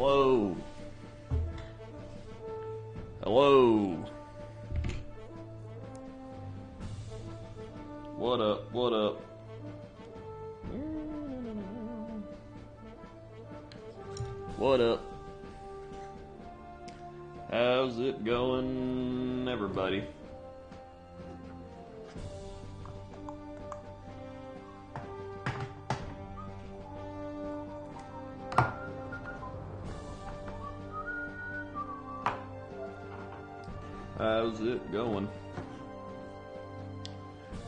Hello. Hello. What up? What up? What up? How's it going, everybody? How's it going?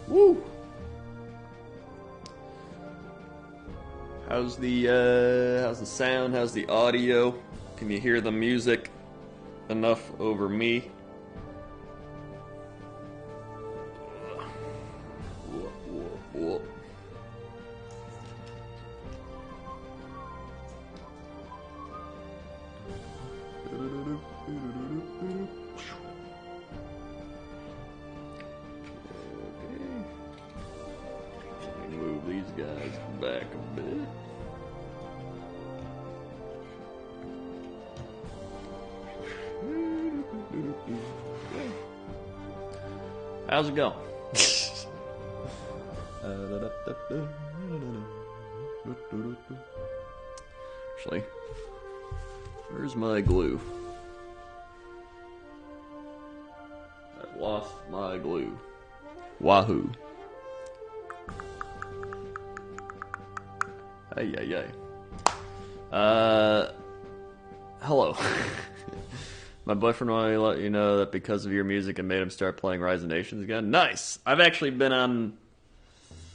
Woo! How's the sound? How's the audio? Can you hear the music enough over me? Guys back a bit. How's it going? Actually, where's my glue? I've lost my glue. Wahoo. Ay, ay, ay. Hello. My boyfriend wanted me to let you know that because of your music, it made him start playing Rise of Nations again. Nice! I've actually been on,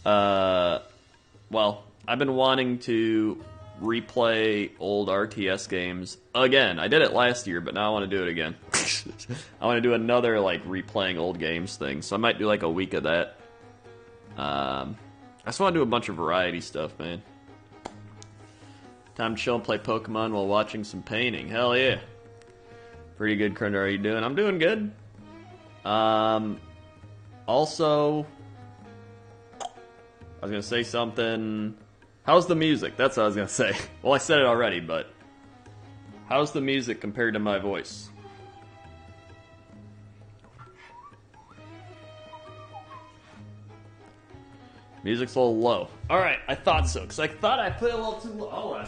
well, I've been wanting to replay old RTS games again. I did it last year, but now I want to do it again. I want to do another, like, replaying old games thing, so I might do, like, a week of that. I just want to do a bunch of variety stuff, man. Time to chill and play Pokemon while watching some painting. Hell yeah. Pretty good, Krender. How are you doing? I'm doing good. Also, I was going to say something. How's the music? That's what I was going to say. Well, I said it already, but how's the music compared to my voice? Music's a little low. Alright, I thought so, because I thought I put it a little too low. Alright.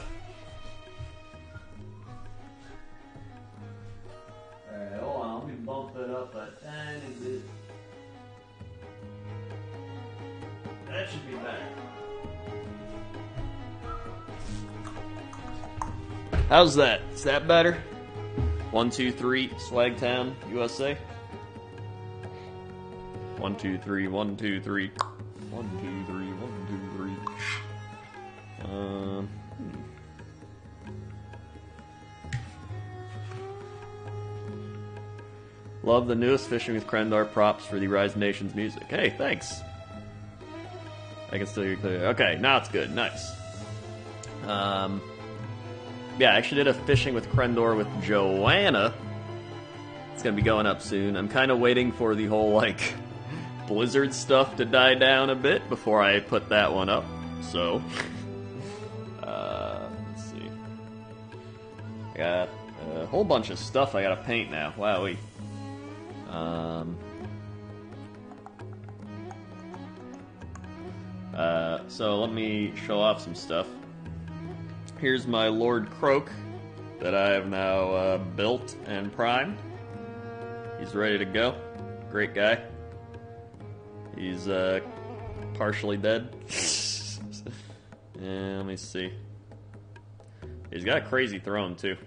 Alright, hold on. Let me bump it up a tiny bit. That should be better. How's that? Is that better? 1, 2, 3, Swagtown, USA. 1, 2, 3, 1, 2, 3. 1, 2, 3, 1, 2, 3. Love the newest Fishing with Krendar props for the Rise of Nations music. Hey, thanks. I can still hear you clearly. Okay, now it's good. Nice. Yeah, I actually did a Fishing with Krendor with Joanna. It's gonna be going up soon. I'm kind of waiting for the whole, like, Blizzard stuff to die down a bit before I put that one up. So, let's see. I got a whole bunch of stuff I gotta paint now. Wowee. So let me show off some stuff. Here's my Lord Croak that I have now built and primed. He's ready to go. Great guy. He's partially dead. Yeah, let me see. He's got a crazy throne too.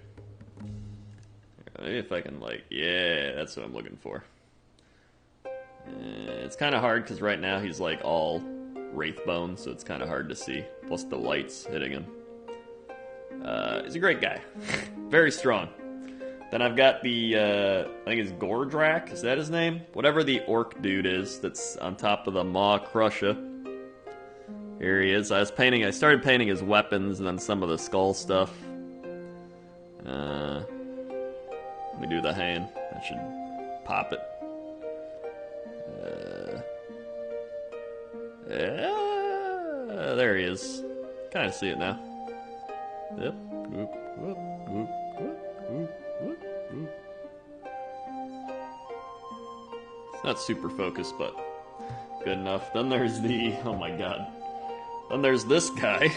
Maybe if I can, like, yeah, that's what I'm looking for. It's kind of hard because right now he's like all Wraithbone, so it's kind of hard to see. Plus the light's hitting him. He's a great guy. Very strong. Then I've got the, I think it's Gordrak, is that his name? Whatever the orc dude is that's on top of the Maw Crusher. Here he is. I started painting his weapons and then some of the skull stuff. Let me do the hand. That should pop it. There he is. Kind of see it now. Yep. Oop. Whoop, whoop, whoop, whoop, whoop, whoop. It's not super focused, but good enough. Then there's the... Oh my god. Then there's this guy.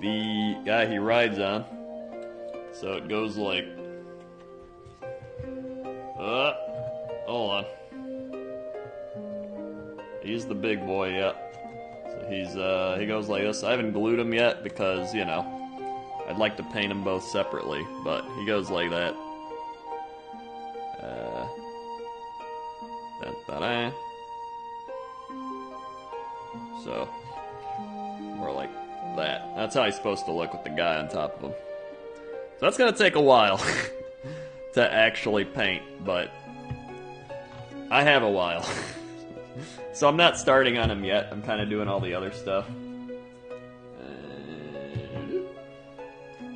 The guy he rides on. So it goes like... hold on. He's the big boy, yeah. So he goes like this. I haven't glued him yet because, you know, I'd like to paint them both separately, but he goes like that. Da-da-da. So, more like that. That's how he's supposed to look with the guy on top of him. So that's gonna take a while to actually paint, but I have a while. So I'm not starting on him yet. I'm kind of doing all the other stuff.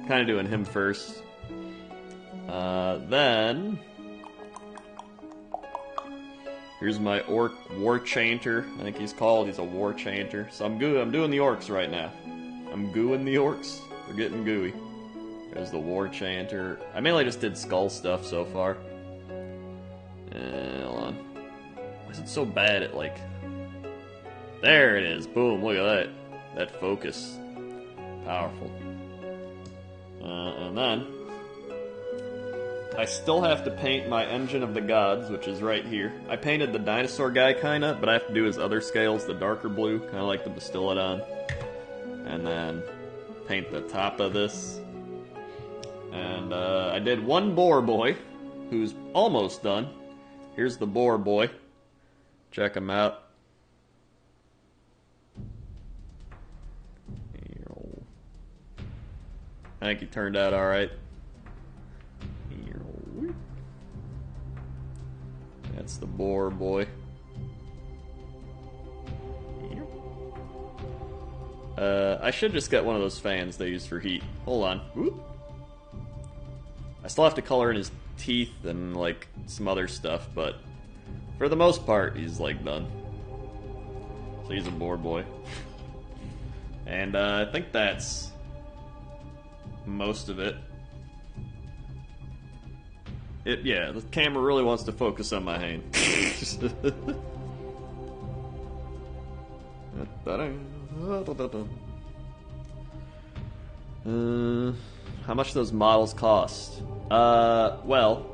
Kind of doing him first. Then here's my orc war chanter. I think he's called. He's a war chanter. So I'm doing the orcs right now. I'm gooing the orcs. They're getting gooey. There's the war chanter. I mainly just did skull stuff so far. Hold on. Why is it so bad at like... There it is. Boom. Look at that. That focus. Powerful. And then I still have to paint my Engine of the Gods, which is right here. I painted the dinosaur guy kinda, but I have to do his other scales, the darker blue, kinda like the Bastillodon. And then paint the top of this. And I did one boar boy, who's almost done. Here's the boar boy. Check him out. I think he turned out alright. That's the boar boy. I should just get one of those fans they use for heat. Hold on. Whoop. I still have to color in his teeth and like some other stuff, but for the most part, he's like done. So he's a boar boy. And I think that's most of it. Yeah, the camera really wants to focus on my hand. How much do those models cost? Well,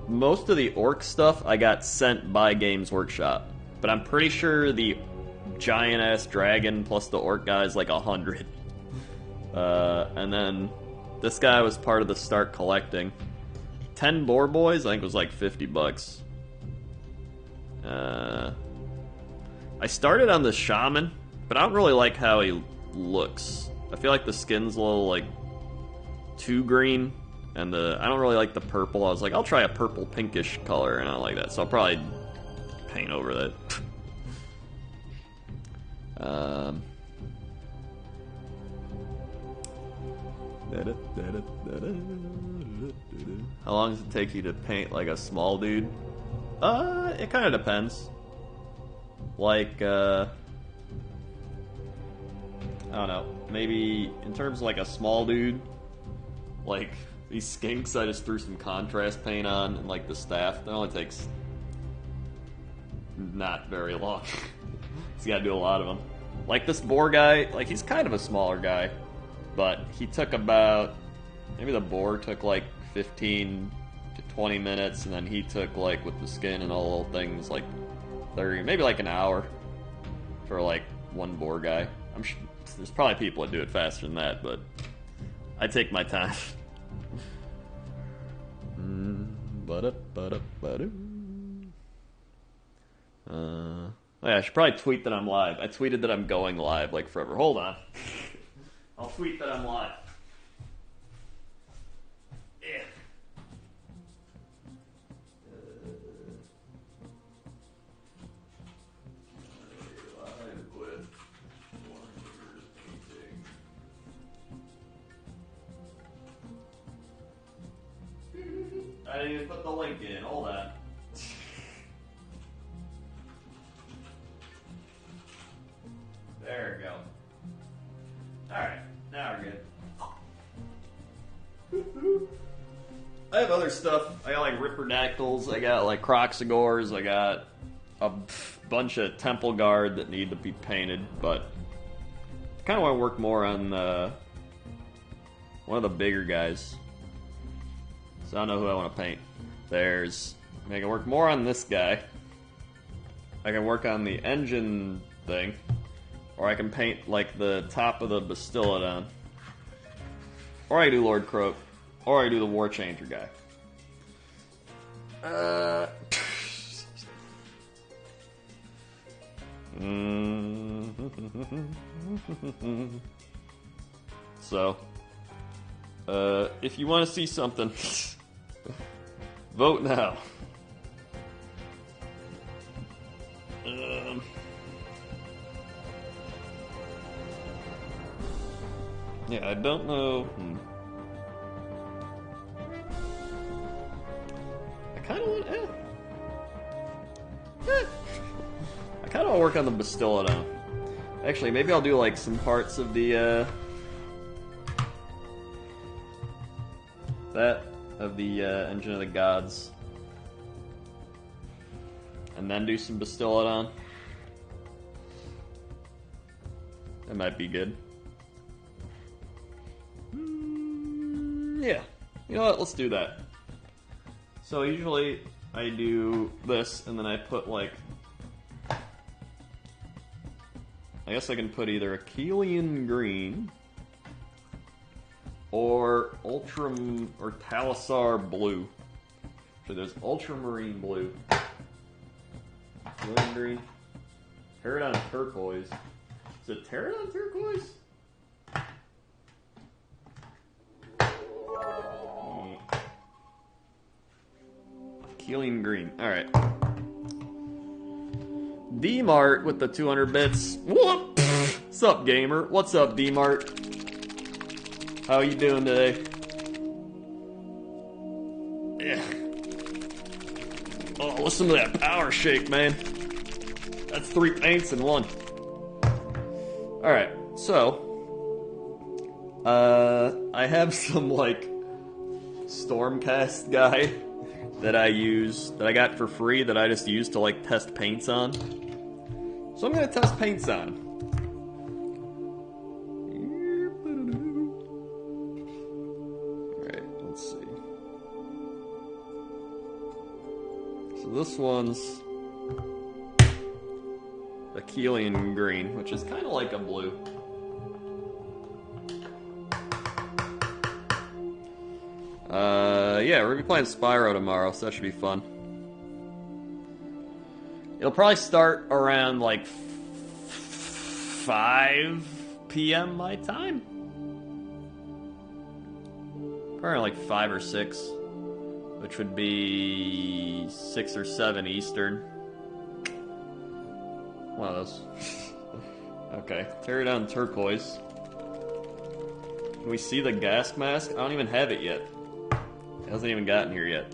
most of the orc stuff I got sent by Games Workshop, but I'm pretty sure the giant-ass dragon plus the orc guy is like 100. And then this guy was part of the start collecting. 10 boar boys, I think, was like $50. I started on the shaman, but I don't really like how he looks. I feel like the skin's a little like too green, and I don't really like the purple. I was like, I'll try a purple pinkish color, and I don't like that, so I'll probably paint over that. How long does it take you to paint like a small dude? It kind of depends. Like, I don't know. Maybe in terms of like a small dude, like these skinks I just threw some contrast paint on, and like the staff, that only takes not very long. So you gotta do a lot of them. Like this boar guy, like he's kind of a smaller guy, but he took about, maybe the boar took like 15 to 20 minutes, and then he took like with the skin and all the little things like 30, maybe like an hour for like one boar guy. I'm sure there's probably people that do it faster than that, but I take my time. Oh yeah, I should probably tweet that I'm live. I tweeted that I'm going live like forever. Hold on. I'll tweet that I'm live. Yeah. Live with Warhammer Painting. I didn't even put the link in. Hold on. There we go. Alright, now we're good. have other stuff. I got like Ripperdactyls, I got like Croxagores, I got a bunch of Temple Guard that need to be painted, but I kind of want to work more on one of the bigger guys. So I don't know who I want to paint. I can work more on this guy. I can work on the engine thing. Or I can paint like the top of the Bastillodon. Or I do Lord Croak. Or I do the War Changer guy. So, if you want to see something, vote now. Yeah, I don't know. I kind of want. I kind of want to work on the Bastillodon. Actually, maybe I'll do like some parts of the Engine of the Gods, and then do some Bastillodon. That might be good. Yeah, you know what? Let's do that. So usually I do this, and then I put like, I guess I can put either Achillean Green or Talisar Blue. So there's Ultramarine Blue, Achillean Green, Pterodon Turquoise. Is it Pterodon Turquoise? Achillean Green. Alright. D-Mart with the 200 bits. Whoop! What's up, gamer? What's up, D-Mart? How you doing today? Yeah. Oh, listen to that power shake, man. That's 3 paints in one. Alright, so I have some like Stormcast guy that I got for free that I just used to like test paints on. So I'm gonna test paints on. Alright, let's see. So this one's Achillean Green, which is kind of like a blue. Yeah, we're gonna be playing Spyro tomorrow, so that should be fun. It'll probably start around like 5 p.m. my time. Probably like 5 or 6, which would be 6 or 7 Eastern. One of those. Okay, Pterodon Turquoise. Can we see the gas mask? I don't even have it yet. It hasn't even gotten here yet.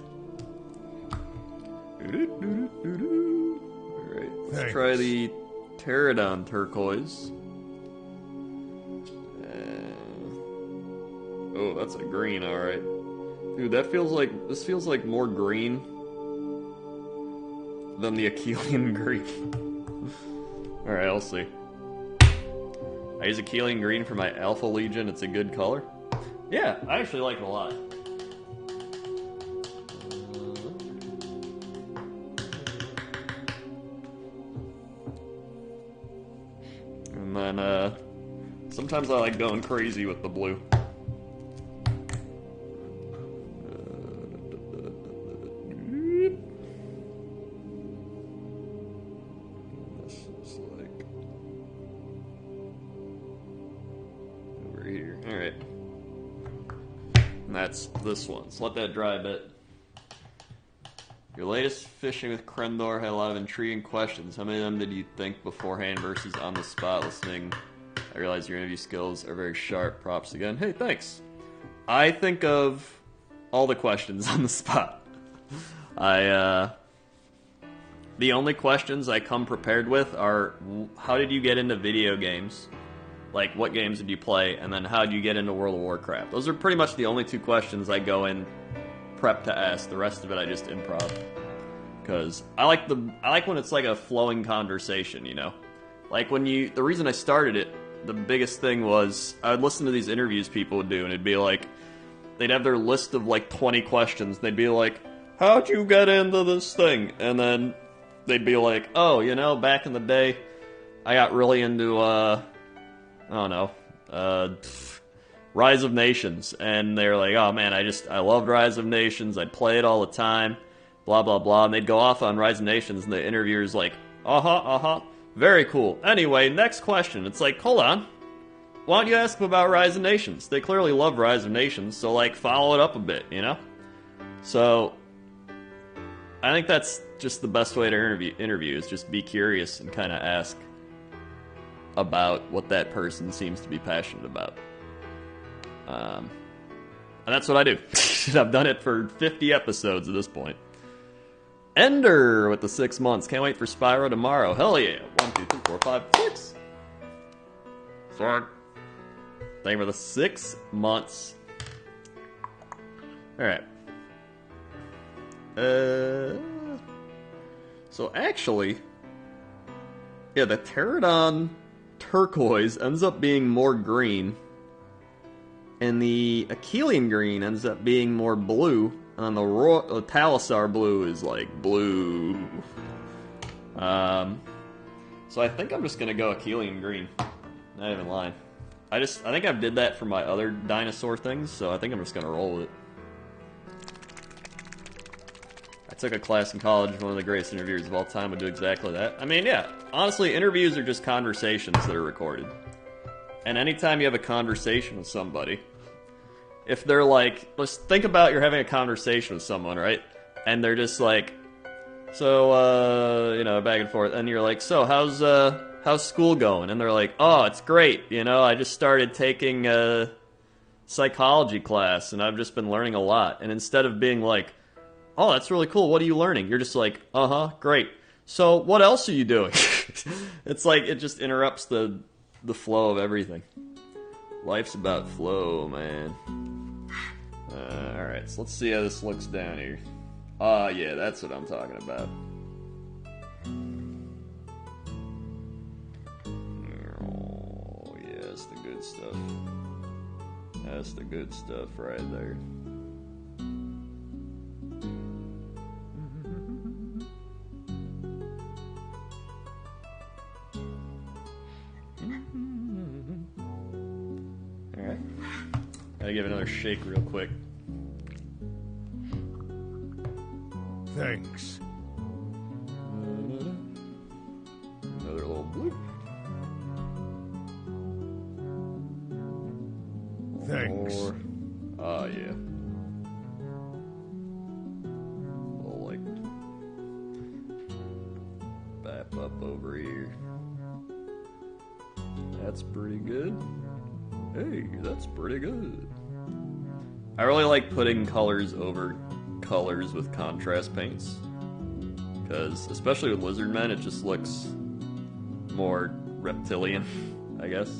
Alright, let's try the Pterodon Turquoise. Oh, that's a green, alright. Dude, this feels like more green than the Achillean Green. Alright, I'll see. I use Achillean Green for my Alpha Legion. It's a good color. Yeah, I actually like it a lot. And then, sometimes I like going crazy with the blue. This one. So let that dry a bit. Your latest fishing with Krendor had a lot of intriguing questions. How many of them did you think beforehand versus on the spot listening? I realize your interview skills are very sharp. Props again. Hey, thanks. I think of all the questions on the spot. The only questions I come prepared with are, how did you get into video games? Like, what games did you play? And then how did you get into World of Warcraft? Those are pretty much the only two questions I go in prep to ask. The rest of it I just improv. Because I like when it's like a flowing conversation, you know? Like when the reason I started it, the biggest thing was I would listen to these interviews people would do, and it'd be like, they'd have their list of like 20 questions. They'd be like, how'd you get into this thing? And then they'd be like, oh, you know, back in the day, I got really into, I don't know, Rise of Nations. And they're like, oh man, I loved Rise of Nations. I'd play it all the time. Blah, blah, blah. And they'd go off on Rise of Nations, and the interviewer's like, very cool. Anyway, next question. It's like, hold on. Why don't you ask them about Rise of Nations? They clearly love Rise of Nations, so, like, follow it up a bit, you know? So, I think that's just the best way to interview is just be curious and kind of ask about what that person seems to be passionate about. And that's what I do. I've done it for 50 episodes at this point. Ender with the 6 months. Can't wait for Spyro tomorrow. Hell yeah. 1, 2, 3, 4, 5, 6. Sorry. Thank you for the 6 months. Alright. So actually, yeah, the Pterodon turquoise ends up being more green, and the Achillean green ends up being more blue. And the Talisar blue is like blue. So I think I'm just gonna go Achillean green. Not even lying. I think I did that for my other dinosaur things, so I think I'm just gonna roll with it. I took a class in college, one of the greatest interviewers of all time would do exactly that. I mean, yeah, honestly, interviews are just conversations that are recorded. And anytime you have a conversation with somebody, if they're like, let's think about you're having a conversation with someone, right? And they're just like, so, you know, back and forth. And you're like, so, how's school going? And they're like, oh, it's great. You know, I just started taking a psychology class, and I've just been learning a lot. And instead of being like, oh, that's really cool, what are you learning? You're just like, great. So, what else are you doing? It's like, it just interrupts the flow of everything. Life's about flow, man. Alright, so let's see how this looks down here. Yeah, that's what I'm talking about. Oh, yeah, that's the good stuff. That's the good stuff right there. Alright. Gotta give it another shake real quick. Thanks. Another little bloop. Thanks. Yeah. Little, like, bap up over here. That's pretty good. Hey, that's pretty good. I really like putting colors over colors with contrast paints, because especially with Lizardmen, it just looks more reptilian, I guess.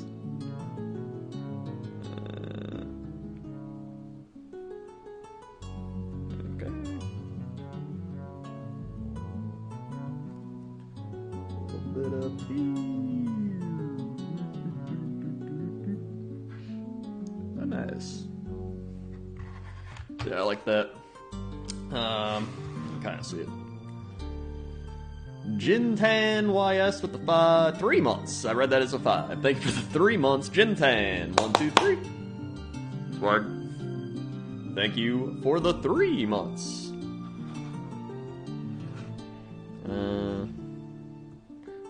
Okay. A little bit up here. Oh, nice. Yeah, I like that. Kind of see it. Jintan YS with the 3 months. I read that as a 5. Thank you for the 3 months, Jintan. 1, 2, 3. Smart. Thank you for the 3 months.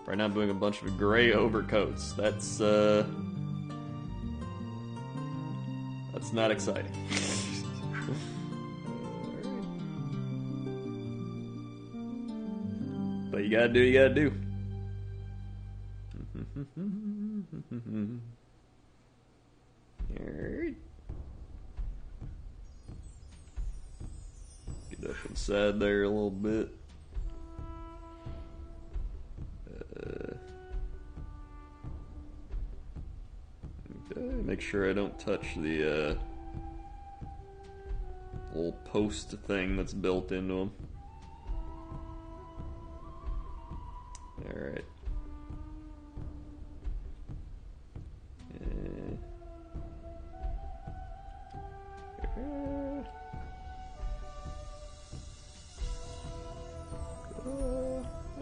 Right now I'm doing a bunch of gray overcoats. That's not exciting. But you gotta do what you gotta do. Alright. Get up inside there a little bit. Okay, make sure I don't touch the little post thing that's built into them. Alright.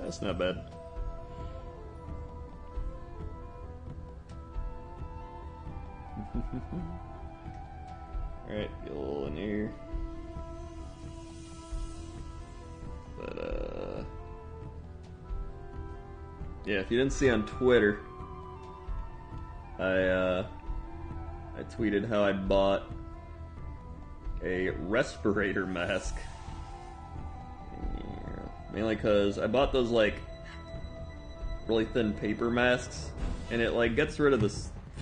That's not bad. Alright, get a little in here. But, yeah, if you didn't see on Twitter, I tweeted how I bought a respirator mask. Mainly because I bought those, like, really thin paper masks, and it, like, gets rid of the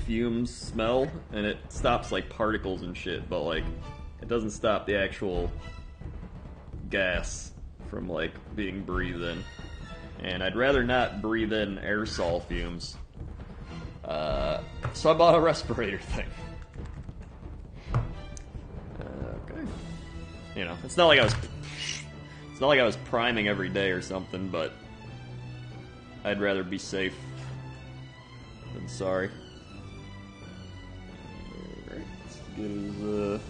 fumes smell, and it stops, like, particles and shit, but, like, it doesn't stop the actual gas from, like, being breathed in. And I'd rather not breathe in aerosol fumes. So I bought a respirator thing. Okay. You know, it's not like I was priming every day or something, but I'd rather be safe than sorry. Alright, let's get his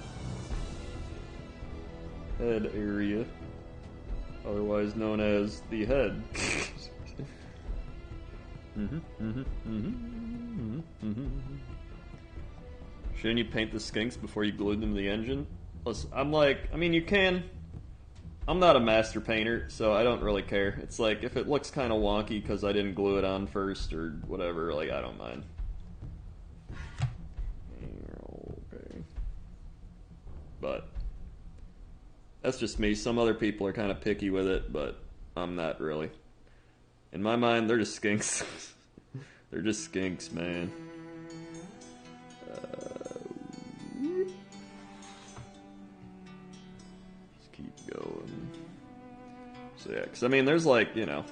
head area, otherwise known as the head. Shouldn't you paint the skinks before you glued them to the engine? Listen, you can. I'm not a master painter, so I don't really care. It's like, if it looks kind of wonky because I didn't glue it on first or whatever, like, I don't mind. Okay. But that's just me. Some other people are kind of picky with it, but I'm not really. In my mind, they're just skinks. They're just skinks, man. Just keep going. So yeah, because I mean, there's like, you know,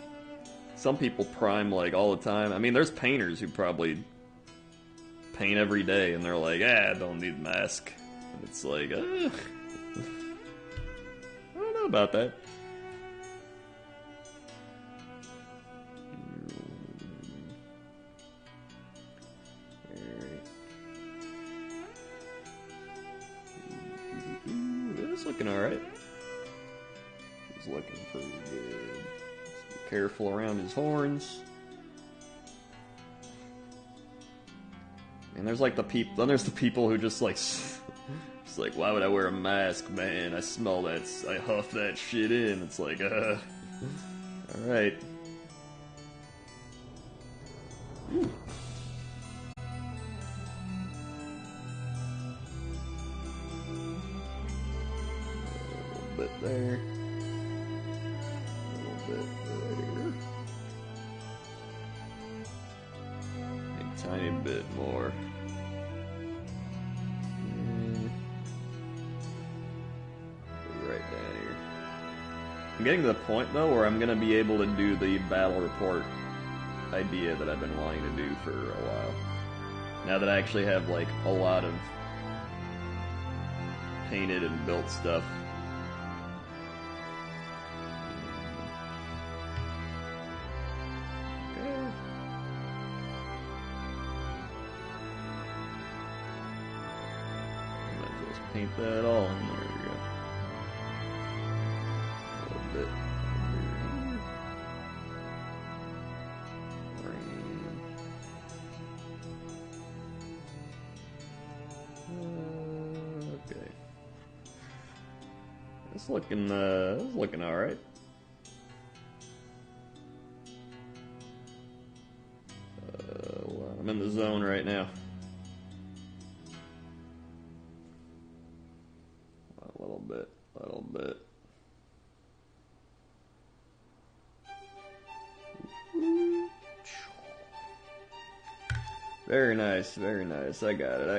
some people prime like all the time. I mean, there's painters who probably paint every day, and they're like, I don't need a mask. And it's like, I don't know about that. It's looking alright. He's looking pretty good. Just be careful around his horns. And there's like then there's the people who just like, it's like, why would I wear a mask, man? I smell that, I huff that shit in. It's like, alright. There. A little bit there. A tiny bit more. Right down here. I'm getting to the point, though, where I'm going to be able to do the battle report idea that I've been wanting to do for a while. Now that I actually have, like, a lot of painted and built stuff. Paint that all in there. We go. A little bit. Okay. It's looking all right. Well, I'm in the zone right now. Little bit. Very nice, very nice. I got it. A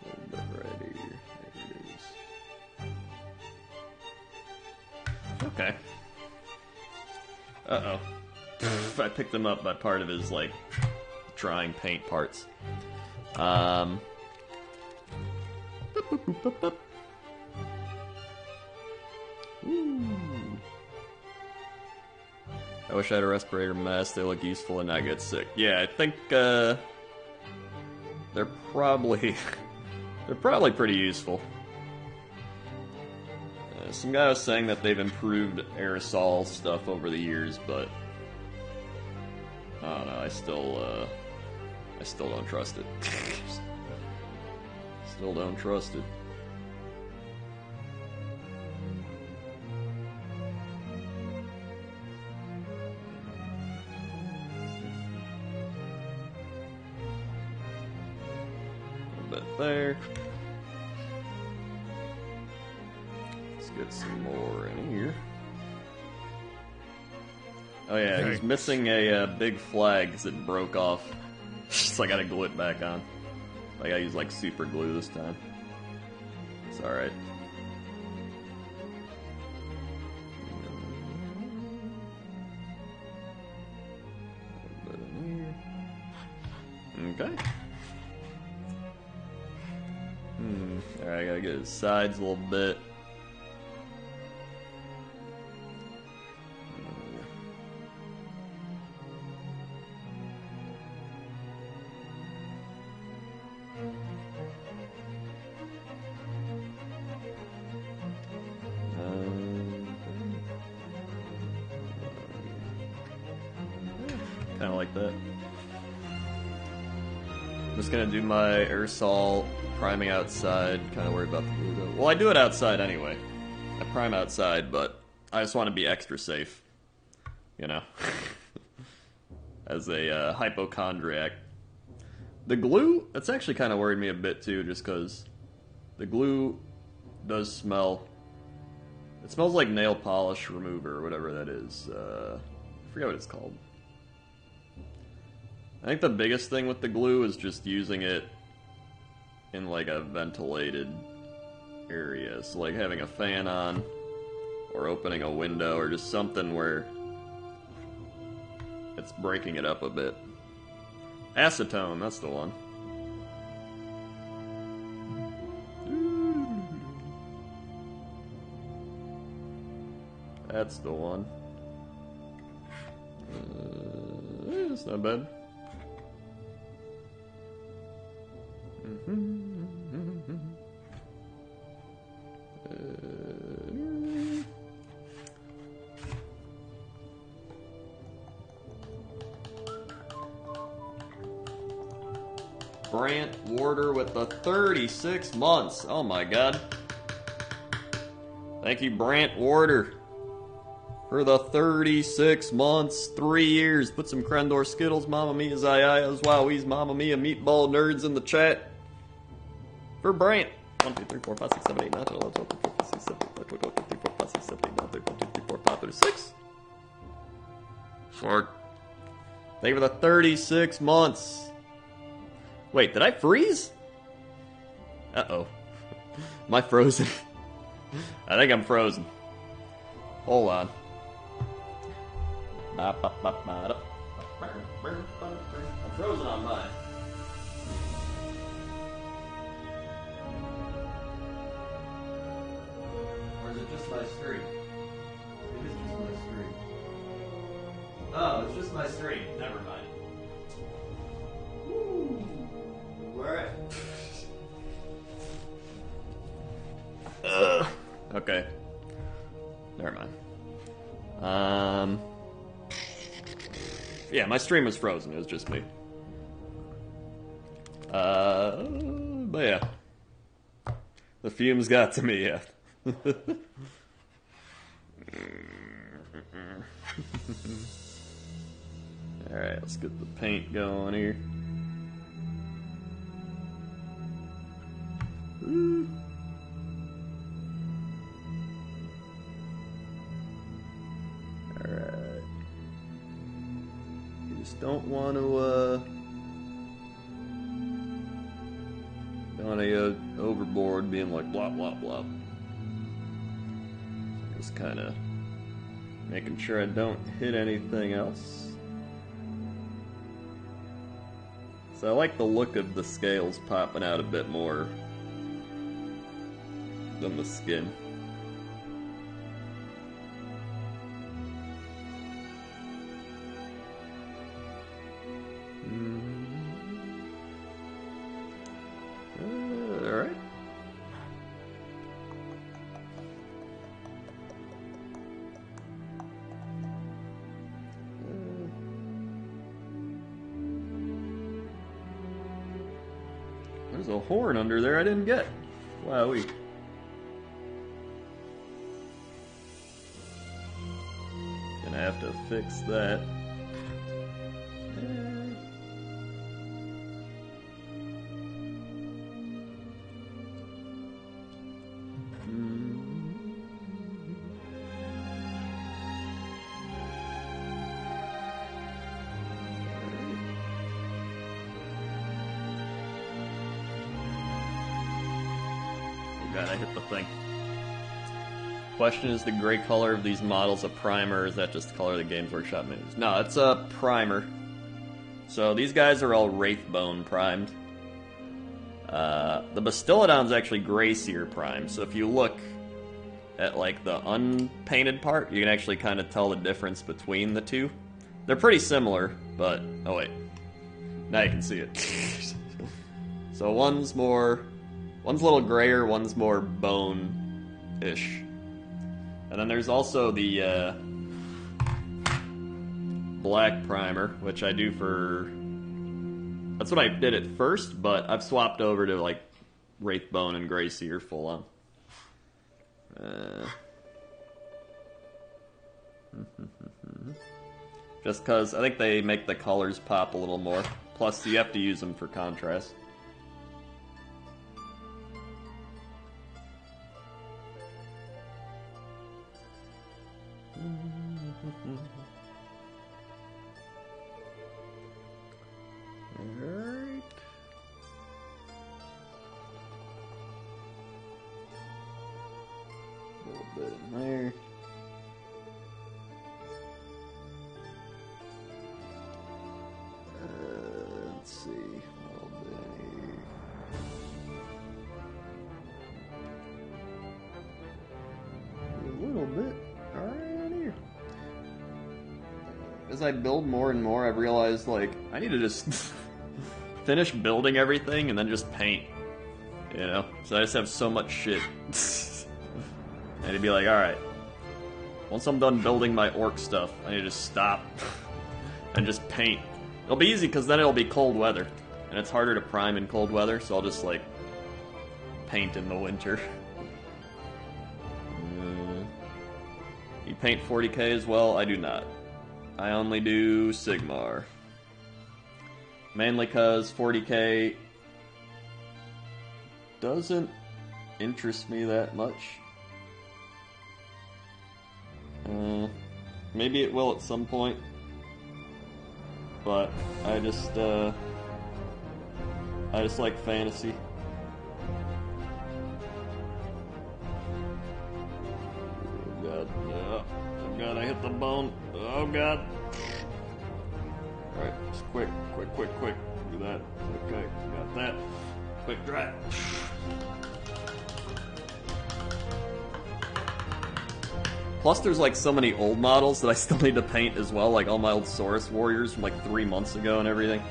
little bit right here. There it is. Okay. I picked him up by part of his, like, drying paint parts. Um, Ooh. I wish I had a respirator mask. They look useful and not get sick. Yeah, I think they're probably they're probably pretty useful. Some guy was saying that they've improved aerosol stuff over the years, but I don't know. I still don't trust it. Still don't trust it. There. Let's get some more in here. Oh yeah, Thanks. he's missing a big flag because it broke off. So I gotta glue it back on. I gotta use like super glue this time. It's alright. Okay. Alright, I gotta get his sides a little bit. Kind of like that. I'm just gonna do my aerosol priming outside. Kind of worried about the glue though. Well, I do it outside anyway. I prime outside, but I just want to be extra safe. You know, as a hypochondriac. The glue, that's actually kind of worried me a bit too, just because the glue does smell. It smells like nail polish remover or whatever that is. I forget what it's called. I think the biggest thing with the glue is just using it in like a ventilated area. So like having a fan on or opening a window or just something where it's breaking it up a bit. Acetone, that's the one. That's the one. It's not bad. Brant Warder with the 36 months. Oh my god. Thank you, Brant Warder, for the 36 months, 3 years. Put some Crendor Skittles, Mamma Mia, Zayayas, Wowies, Mamma Mia, Meatball Nerds in the chat. For Brant. 1, 2, 3, 4, 5, 6, 7, 8, 9, 10, 11, 12, 13, 14, 15, 16, 17, 18, 19, 20, 21, 22, 23, 24, 25, 26, 27, 28, 29, 30, 31, 32, 34, 35, 36. Fart. Thank you for the 36 months. Wait, did I freeze? Uh-oh. Am I frozen? I think I'm frozen. Hold on. I'm frozen on mine. Or is it just my screen? It is just my screen. Oh, it's just my screen. Never mind. Woo. Alright. Okay. Never mind. Yeah, my stream was frozen. It was just me. But yeah. The fumes got to me, yeah. Alright, let's get the paint going here. Woo. Alright. You just don't want to, don't want to go overboard being like blah, blah, blah. Just kind of making sure I don't hit anything else. So I like the look of the scales popping out a bit more than the skin. Alright. There's a horn under there I didn't get. Wowee. Gonna have to fix that. God, I hit the thing. Question, is the gray color of these models a primer, or is that just the color of the Games Workshop menus? No, it's a primer. So these guys are all Wraithbone primed. The Bastiladon's actually Gray Seer primed, so if you look at like the unpainted part, you can actually kind of tell the difference between the two. They're pretty similar, but... oh wait. Now you can see it. So one's a little grayer, one's more bone-ish. And then there's also the black primer, which I do for... that's what I did at first, but I've swapped over to like Wraithbone and Gray Seer full on. Just because I think they make the colors pop a little more. Plus, you have to use them for contrast. Alright. A little bit in there. Let's see. A little bit in here. A little bit. Alright, in here. As I build more and more, I've realized, like, I need to just finish building everything and then just paint. You know? So I just have so much shit. I need to be like, alright. Once I'm done building my orc stuff, I need to just stop and just paint. It'll be easy because then it'll be cold weather. And it's harder to prime in cold weather, so I'll just, like, paint in the winter. You paint 40k as well? I do not. I only do Sigmar. Mainly because 40k doesn't interest me that much. Maybe it will at some point. But I just like fantasy. Oh god, oh god, I hit the bone. Oh god. Alright, just quick. Do that. Okay, got that. Quick dry. Plus there's like so many old models that I still need to paint as well, like all my old Saurus warriors from like 3 months ago and everything.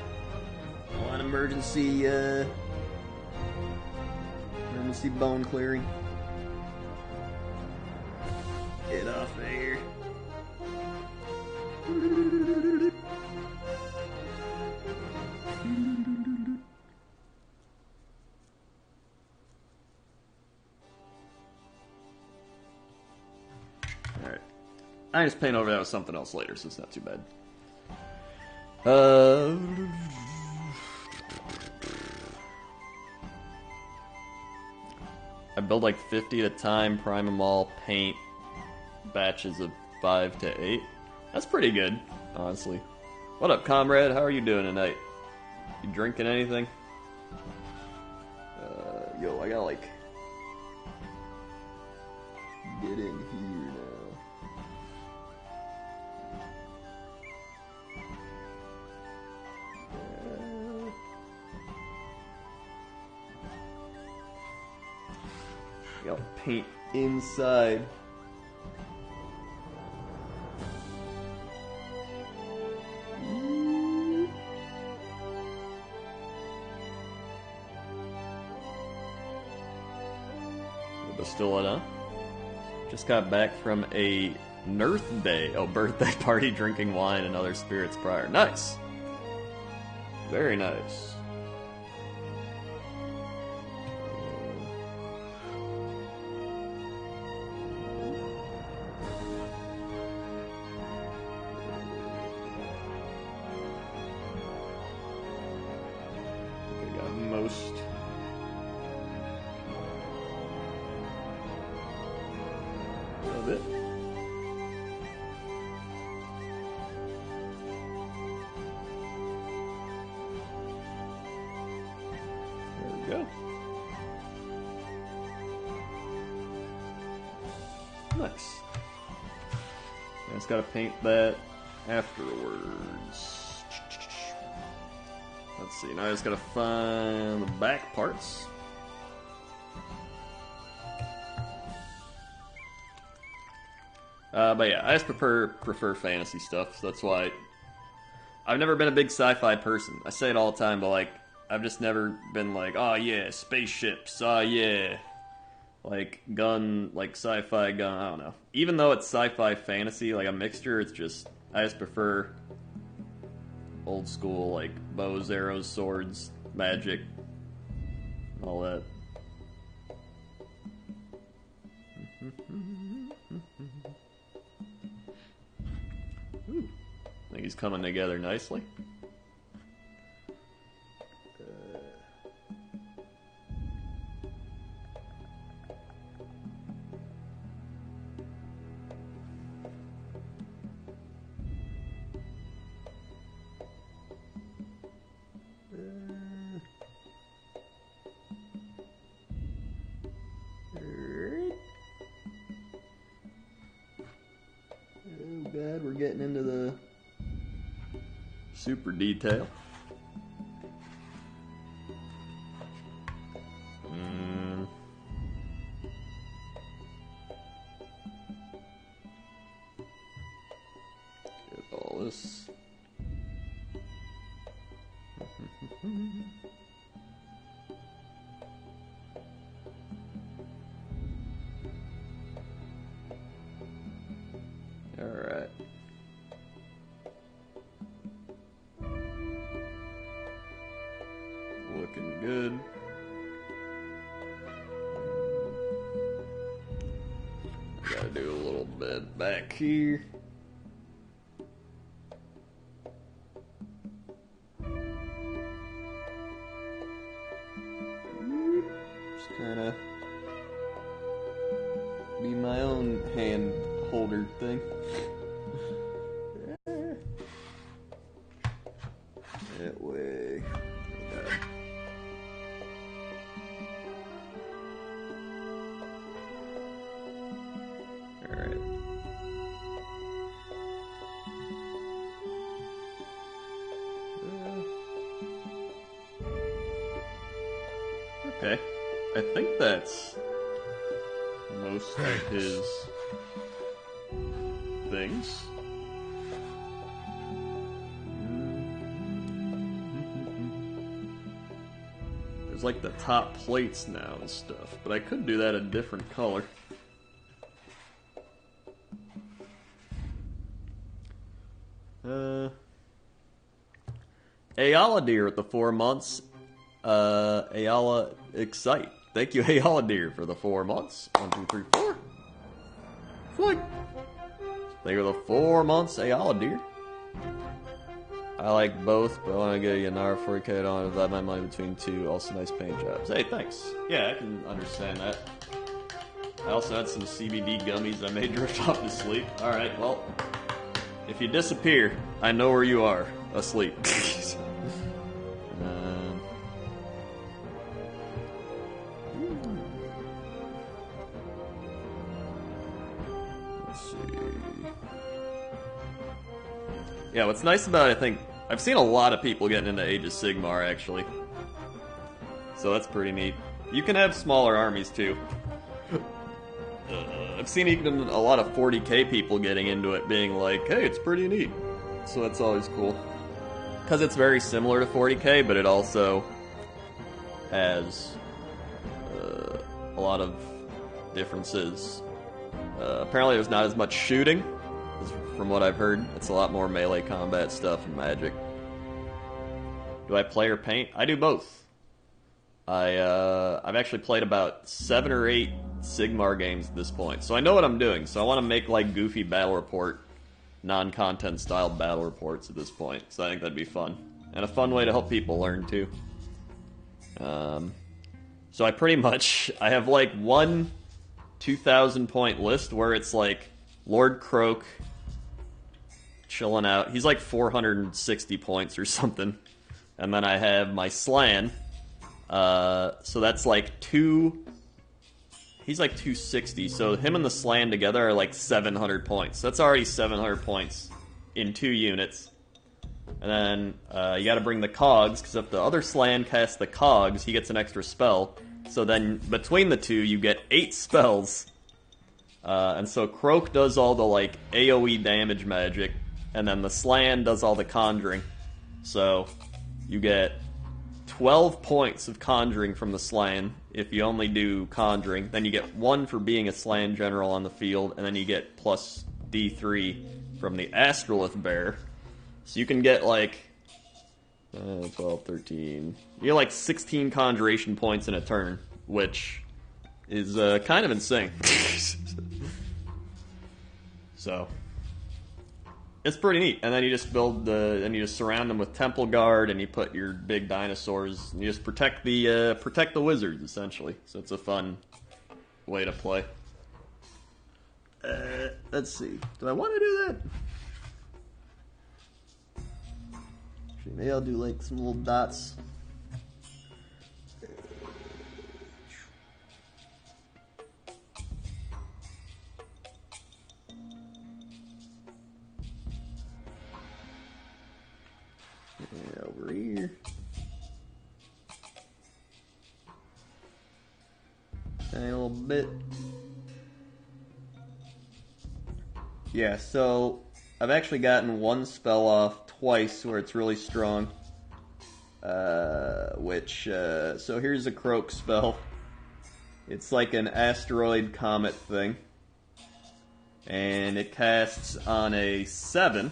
Oh, an emergency bone clearing. Get off of here. Alright. I just paint over that with something else later, so it's not too bad. I build like 50 at a time, prime them all, paint batches of 5 to 8. That's pretty good, honestly. What up, comrade? How are you doing tonight? You drinking anything? Yo, I gotta like get in here now. I'll paint inside. Still it, huh? Just got back from a birthday party, drinking wine and other spirits prior. Nice. Very nice. I got most. Of it. There we go. Nice. I just gotta paint that afterwards. Let's see, now I just gotta find the back parts. But yeah, I just prefer fantasy stuff, so that's why I've never been a big sci-fi person. I say it all the time, but like, I've just never been like, oh yeah, spaceships, oh yeah, like gun, like sci-fi gun, I don't know. Even though it's sci-fi fantasy, like a mixture, it's just, I just prefer old school, like bows, arrows, swords, magic, all that. Ooh, I think he's coming together nicely. We're getting into the super detail. Get all this. All right. Looking good. Gotta do a little bit back here. Just kind of be my own hand holder thing. That way. Alright. Okay. I think that's most of his things. There's like the top plates now and stuff, but I could do that a different color. Ayala Deer at the 4 months. Ayala Excite. Thank you, Ayala Deer, for the 4 months. 1, 2, 3, 4. Flick. Thank you for the 4 months, Ayala Deer. I like both, but I want to get a Yanara 4K. I don't divide my money between two. Also, nice paint jobs. Hey, thanks. Yeah, I can understand that. I also had some CBD gummies I made drift off to sleep. Alright, well, if you disappear, I know where you are. Asleep. Let's see. Yeah, what's nice about it, I think, I've seen a lot of people getting into Age of Sigmar, actually. So that's pretty neat. You can have smaller armies, too. I've seen even a lot of 40k people getting into it, being like, hey, it's pretty neat. So that's always cool. Because it's very similar to 40k, but it also has a lot of differences. Apparently there's not as much shooting, from what I've heard. It's a lot more melee combat stuff and magic. Do I play or paint? I do both. I've actually played about 7 or 8 Sigmar games at this point, so I know what I'm doing. So I want to make like goofy battle report, non-content style battle reports at this point. So I think that'd be fun, and a fun way to help people learn too. So I have like one 2,000 point list where it's like Lord Croak chilling out. He's like 460 points or something. And then I have my Slan. So that's like he's like 260. So him and the Slan together are like 700 points. That's already 700 points in 2 units. And then you gotta bring the Cogs, because if the other Slan casts the Cogs, he gets an extra spell. So then between the two, you get 8 spells. And so Croak does all the like AoE damage magic, and then the Slan does all the conjuring. So you get 12 points of conjuring from the Slan if you only do conjuring. Then you get 1 for being a Slan general on the field, and then you get plus D3 from the Astrolith Bear. So you can get like 12, 13. You get like 16 conjuration points in a turn, which is kind of insane. So it's pretty neat. And then you just and you just surround them with Temple Guard, and you put your big dinosaurs, and you just protect the wizards essentially. So it's a fun way to play. Let's see. Do I want to do that? Actually, maybe I'll do like some little dots. Over here. Tiny little bit. Yeah, so I've actually gotten one spell off twice where it's really strong. So here's a Croak spell. It's like an asteroid comet thing. And it casts on a 7.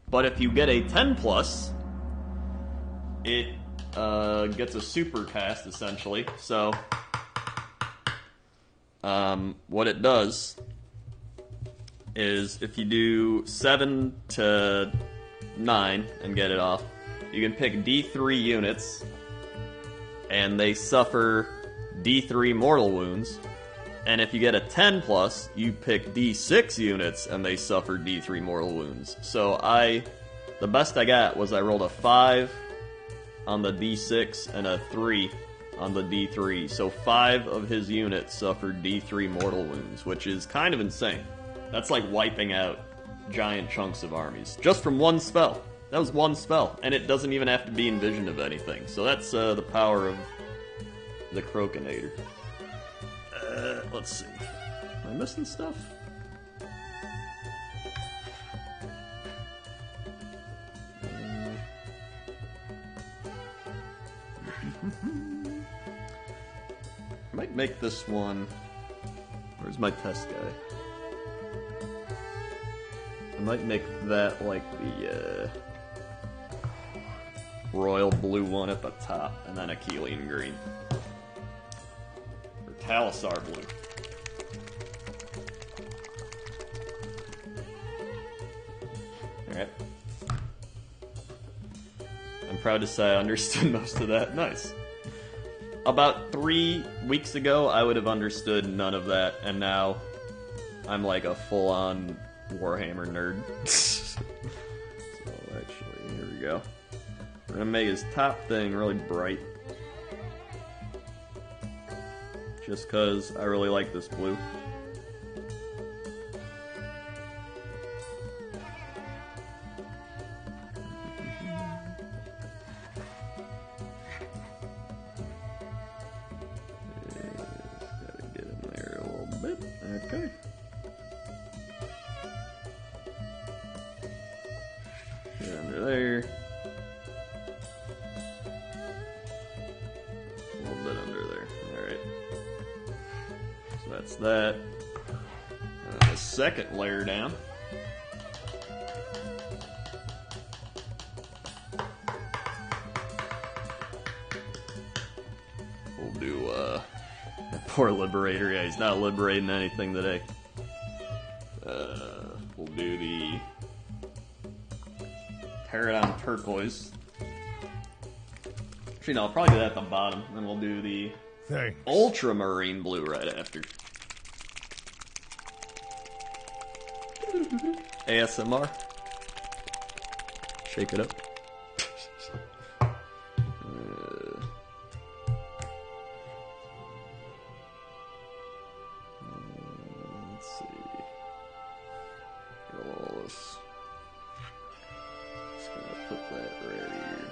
But if you get a 10+, it gets a super cast, essentially. So, what it does is if you do 7 to 9 and get it off, you can pick D3 units, and they suffer D3 mortal wounds. And if you get a 10+, you pick D6 units, and they suffer D3 mortal wounds. So the best I got was I rolled a 5 on the D6 and a 3 on the D3. So 5 of his units suffered D3 mortal wounds, which is kind of insane. That's like wiping out giant chunks of armies. Just from one spell. That was one spell, and it doesn't even have to be envisioned of anything. So that's the power of the Croakinator. Let's see. Am I missing stuff? I might make this one. Where's my test guy? I might make that like the royal blue one at the top, and then Achillean green. Or Talisar blue. Alright. I'm proud to say I understood most of that. Nice. About 3 weeks ago, I would have understood none of that, and now I'm like a full-on Warhammer nerd. So actually, here we go. We're gonna make his top thing really bright. Just cause I really like this blue. Okay. That's that. The second layer down. We'll do, poor Liberator. Yeah, he's not liberating anything today. We'll do the Pterodon Turquoise. Actually, no, I'll probably do that at the bottom. Then we'll do the Ultramarine Blue right after. ASMR. Shake it up. Let's see. Get all this. Just gonna put that right here.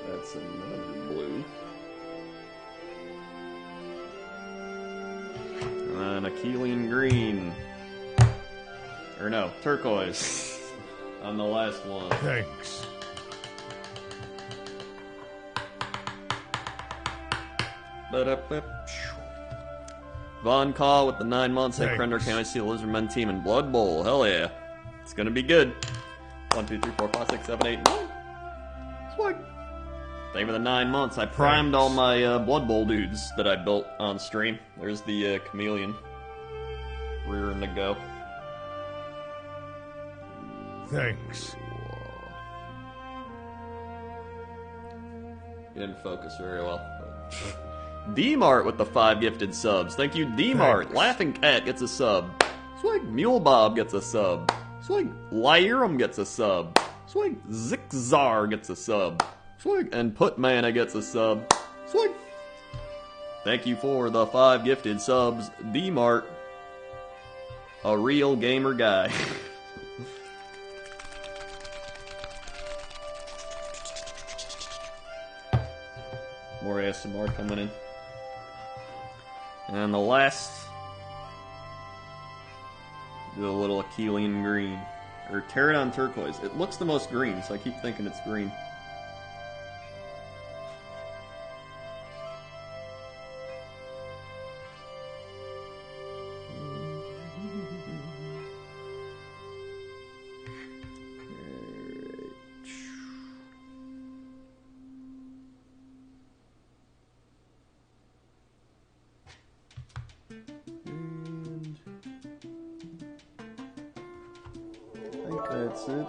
That's another blue. And Achillean green. Or no, turquoise. On the last one. Thanks. Von Kaw with the 9 months. Hey, Krender, can I see the Lizardmen team in Blood Bowl? Hell yeah. It's gonna be good. 1, 2, 3, 4, 5, 6, 7, 8, 9. Swag. Thank you for the 9 months. I primed all my Blood Bowl dudes that I built on stream. There's the chameleon. Rearing to go. Thanks. You didn't focus very well. D-Mart with the 5 gifted subs. Thank you, D-Mart. Laughing Cat gets a sub. Swag. Mule Bob gets a sub. Swag. Lyrum gets a sub. Swag. Zixzar gets a sub. Swag. And Putmana gets a sub. Swag. Thank you for the 5 gifted subs, D-Mart. A real gamer guy. More ASMR coming in. And the last, do a little Achillean green. Or Pterodon Turquoise. It looks the most green, so I keep thinking it's green. That's it.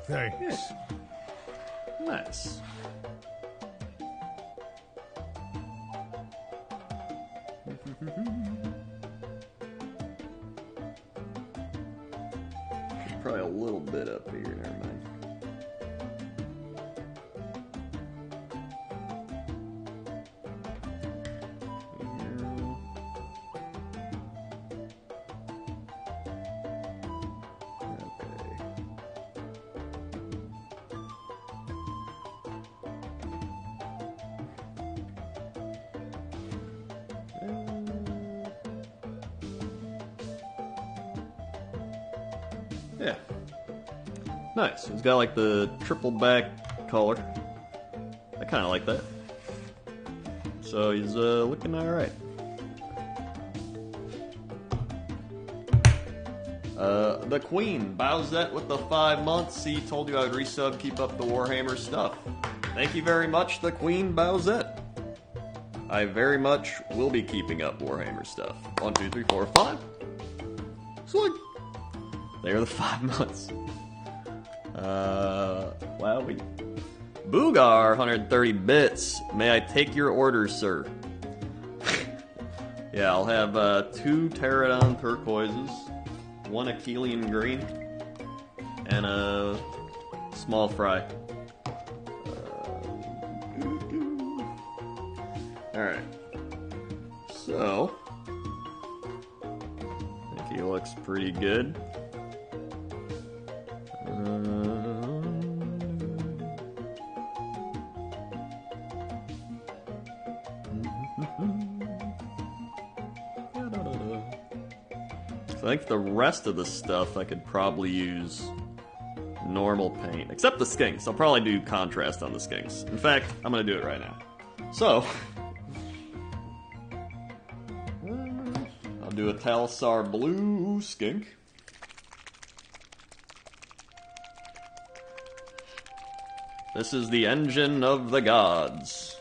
Thanks. Yeah. Nice. Probably a little bit up here, never mind. Yeah. Nice. He's got like the triple back collar. I kind of like that. So he's looking alright. The Queen, Bowsette with the 5 months. He told you I would resub, keep up the Warhammer stuff. Thank you very much, the Queen Bowsette. I very much will be keeping up Warhammer stuff. 1, 2, 3, 4, 5. Swag. They're the 5 months. Wow, we... Boogar, 130 bits. May I take your orders, sir? Yeah, I'll have 2 Pterodon Turquoises. one Achillean green, and a small fry. Alright. So, I think he looks pretty good. So I think the rest of the stuff I could probably use normal paint, except the skinks. I'll probably do contrast on the skinks. In fact, I'm gonna do it right now. So, I'll do a Talsar blue skink. This is the engine of the gods.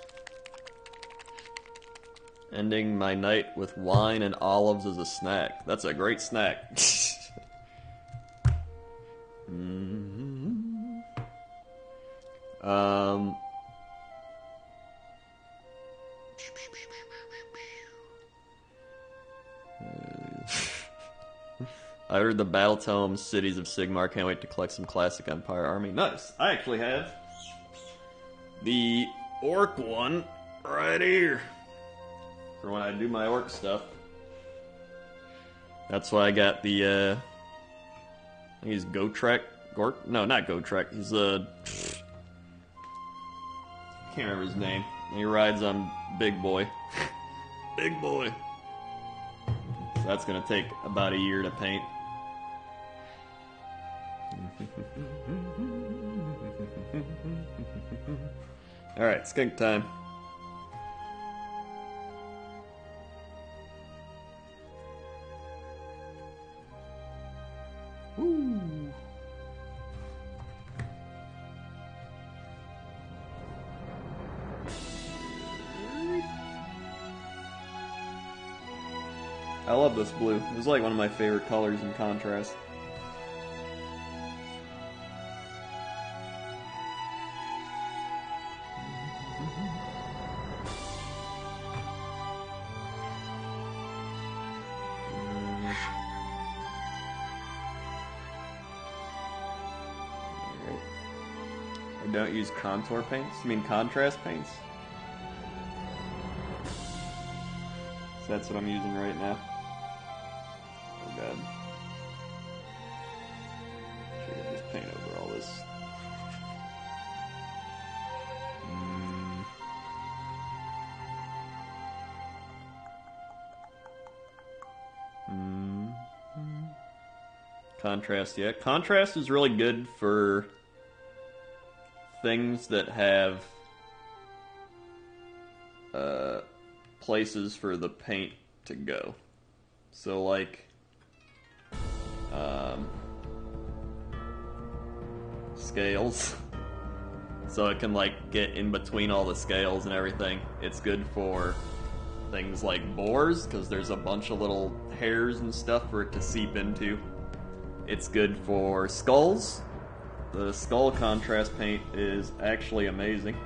Ending my night with wine and olives as a snack. That's a great snack. I heard the battle tomes, Cities of Sigmar. Can't wait to collect some classic Empire army. Nice. I actually have the orc one right here for when I do my orc stuff. That's why I got the I think he's Gotrek. No, not Gotrek. He's a can't remember his name. He rides on Big Boy. Big Boy. So that's gonna take about a year to paint. Alright, skink time. Woo. I love this blue. This is like one of my favorite colors in contrast. I don't use contour paints. I mean contrast paints. So that's what I'm using right now. Oh god. Should I just paint over all this? Contrast, yeah. Contrast is really good for things that have places for the paint to go. So like scales. So it can like get in between all the scales and everything. It's good for things like boars because there's a bunch of little hairs and stuff for it to seep into. It's good for skulls. The skull contrast paint is actually amazing.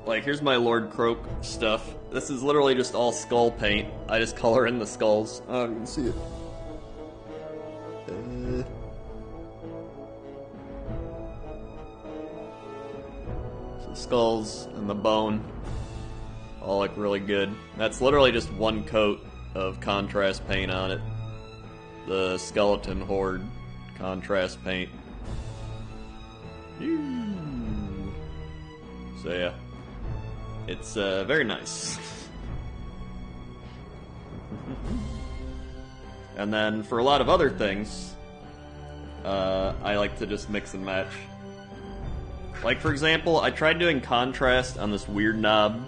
Like, here's my Lord Croak stuff. This is literally just all skull paint. I just color in the skulls. Oh, you can see it. So the skulls and the bone all look really good. That's literally just one coat of contrast paint on it. The skeleton horde contrast paint. So yeah, it's very nice. And then for a lot of other things, I like to just mix and match. Like for example, I tried doing contrast on this weird knob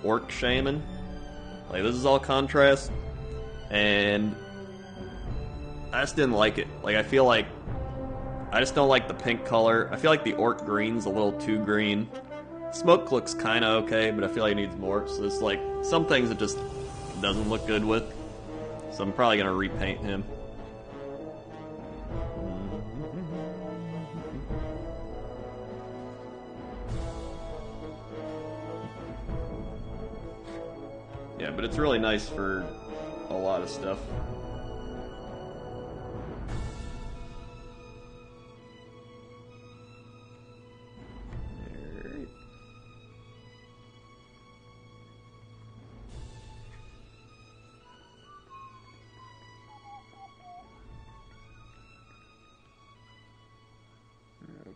orc shaman. Like this is all contrast, and I just didn't like it. Like I feel like I just don't like the pink color. I feel like the orc green's a little too green. Smoke looks kind of okay, but I feel like it needs more. So there's like some things that just doesn't look good with. So I'm probably gonna repaint him. Yeah, but it's really nice for a lot of stuff. Alright.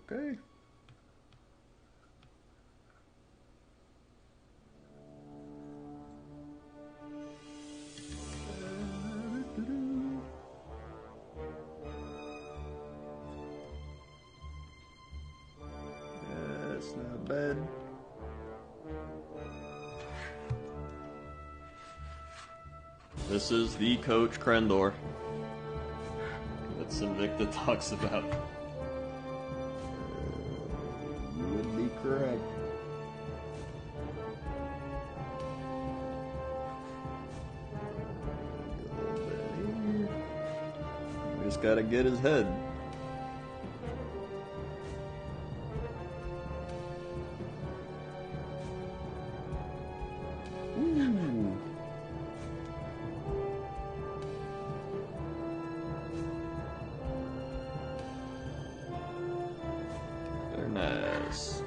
Okay. That's not bad. This is the Coach Krendor that Sinvicta talks about. You would be correct. We just gotta get his head. Ooh. Very nice.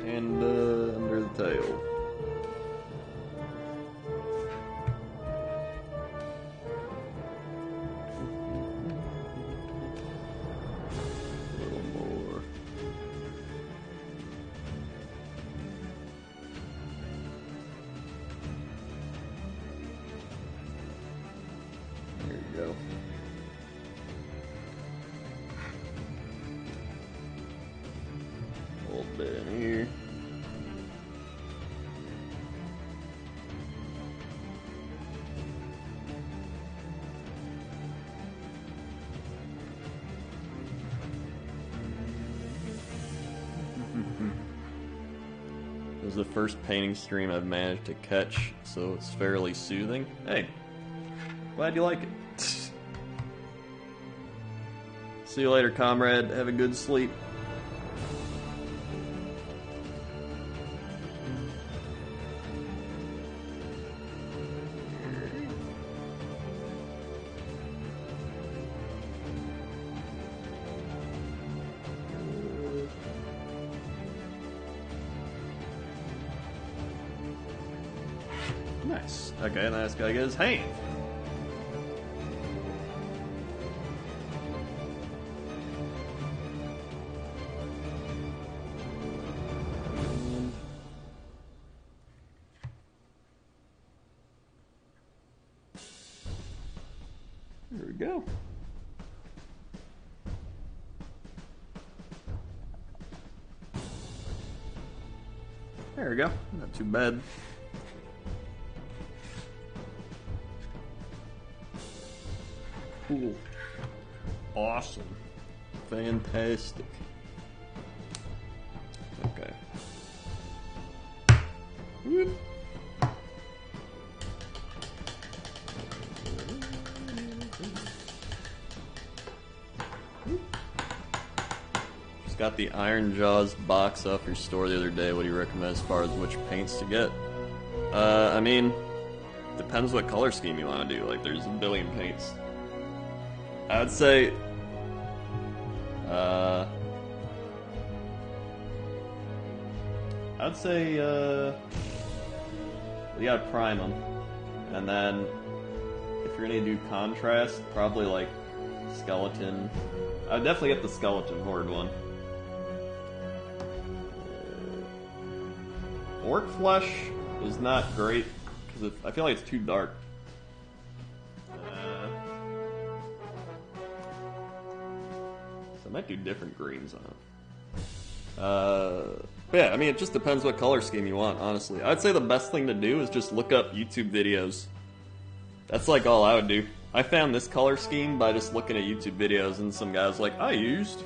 And under the tail. A little more. There you go. A little bit in here. This is the first painting stream I've managed to catch, so it's fairly soothing. Hey, glad you like it. See you later, comrade. Have a good sleep. Nice. Okay, and this guy gets his hand. There we go. There we go. Not too bad. Cool. Awesome. Fantastic. Okay. Whoop. Just got the Iron Jaws box off your store the other day. What do you recommend as far as which paints to get? I mean, depends what color scheme you want to do. Like, there's a billion paints. I would say, you gotta prime them, and then if you're gonna do contrast, probably like skeleton. I'd definitely get the skeleton horde one. Orc flesh is not great because I feel like it's too dark. I might do different greens on it. But yeah, I mean, it just depends what color scheme you want, honestly. I'd say the best thing to do is just look up YouTube videos. That's like all I would do. I found this color scheme by just looking at YouTube videos, and some guy's like, I used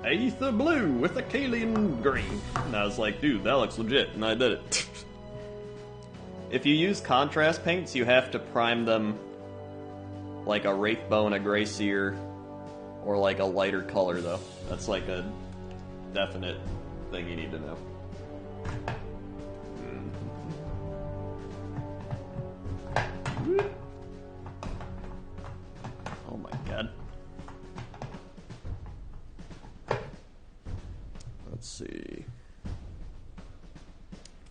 Aether Blue with a Kalian Green. And I was like, dude, that looks legit, and I did it. If you use contrast paints, you have to prime them like a Wraithbone, a Grey Seer, or like a lighter color, though. That's like a definite thing you need to know. Oh my god. Let's see.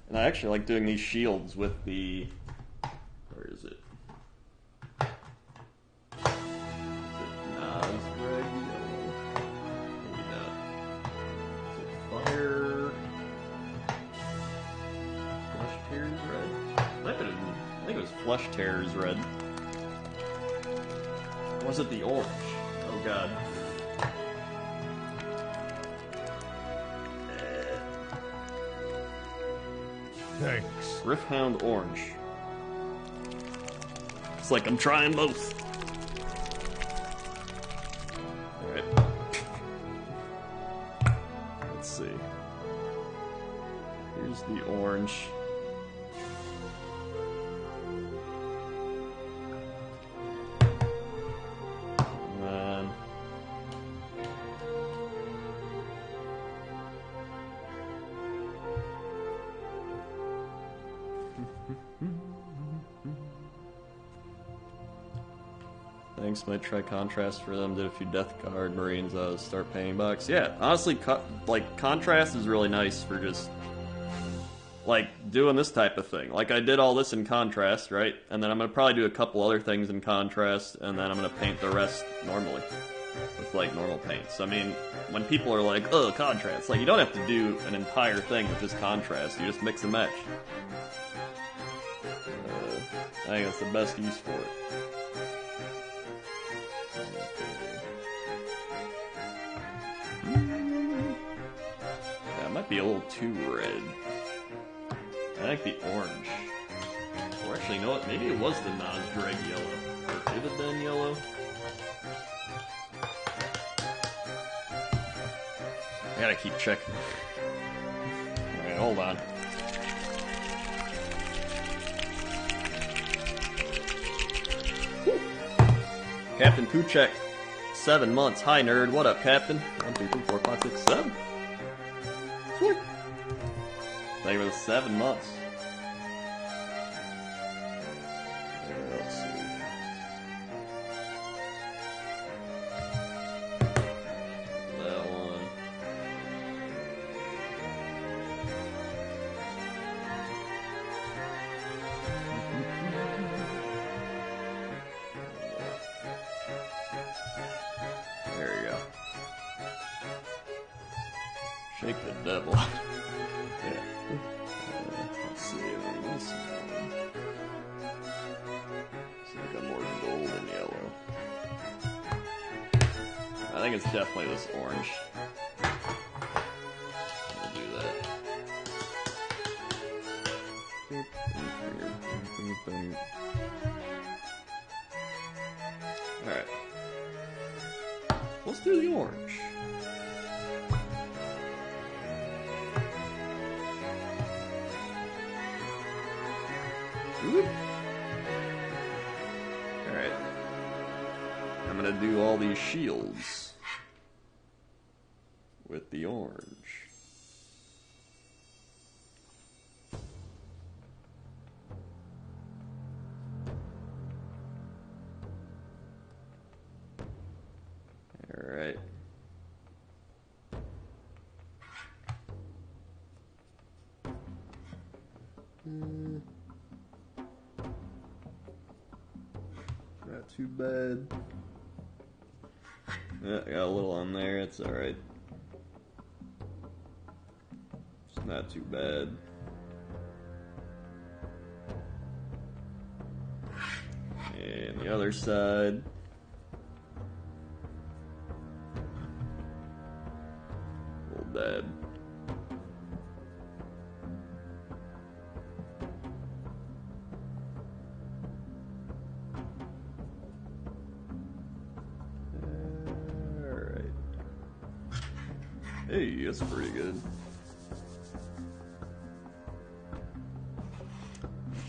And I actually like doing these shields with the... Where is it? Flesh Tears red. Or was it the orange? Oh god. Thanks. Rifthound orange. It's like I'm trying both. Alright. Let's see. Here's the orange. Thanks, might try contrast for them. Did a few Death Guard Marines. Start painting box. Yeah, honestly, like contrast is really nice for just like doing this type of thing. Like I did all this in contrast, right? And then I'm gonna probably do a couple other things in contrast, and then I'm gonna paint the rest normally with like normal paints. I mean, when people are like, "Oh, contrast," like you don't have to do an entire thing with just contrast. You just mix and match. I think that's the best use for it. That might be a little too red. I like the orange. Or actually, you know what? Maybe it was the Nozdreg yellow. Or Ibadon yellow? I gotta keep checking. Alright, hold on. Woo. Captain Kuchek, 7 months. Hi, nerd. What up, Captain? 1, 2, 3, 4, 5, 6, 7. Sweet. Thank you for the 7 months. Let's see. That one. There you go. Shake the devil. Yeah. Let's see, this one. It's like a more golden yellow. I think it's definitely this orange. We'll do that. Alright. Let's do the orange. Alright. I'm gonna do all these shields with the orange. Alright. Not too bad. Yeah, I got a little on there, it's alright. It's not too bad. And the other side. A little dab. Hey, that's pretty good.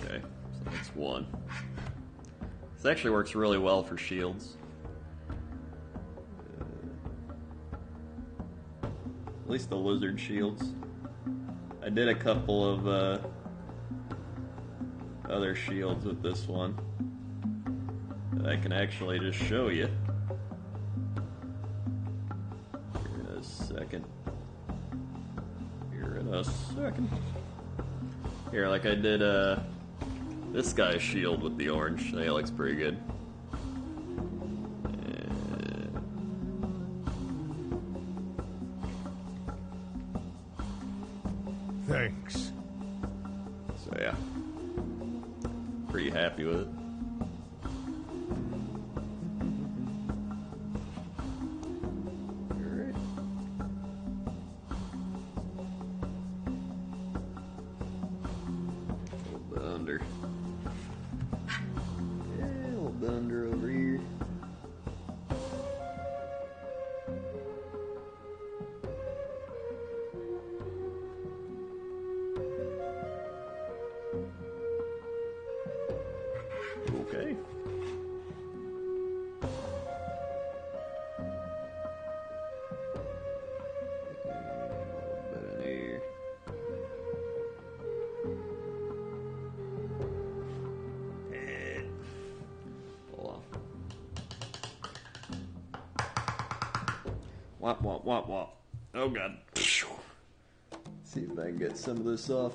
Okay. one. This actually works really well for shields. At least the lizard shields. I did a couple of other shields with this one that I can actually just show you. Here in a second. Here, like I did this guy's shield with the orange. I think it looks pretty good. Thanks. So yeah, pretty happy with it. Alright. A little bit under. Yeah, a little bit under over here. Okay. A little bit in here. Hold on. Wop, wop, wop, wop. Oh god. See if I can get some of this off.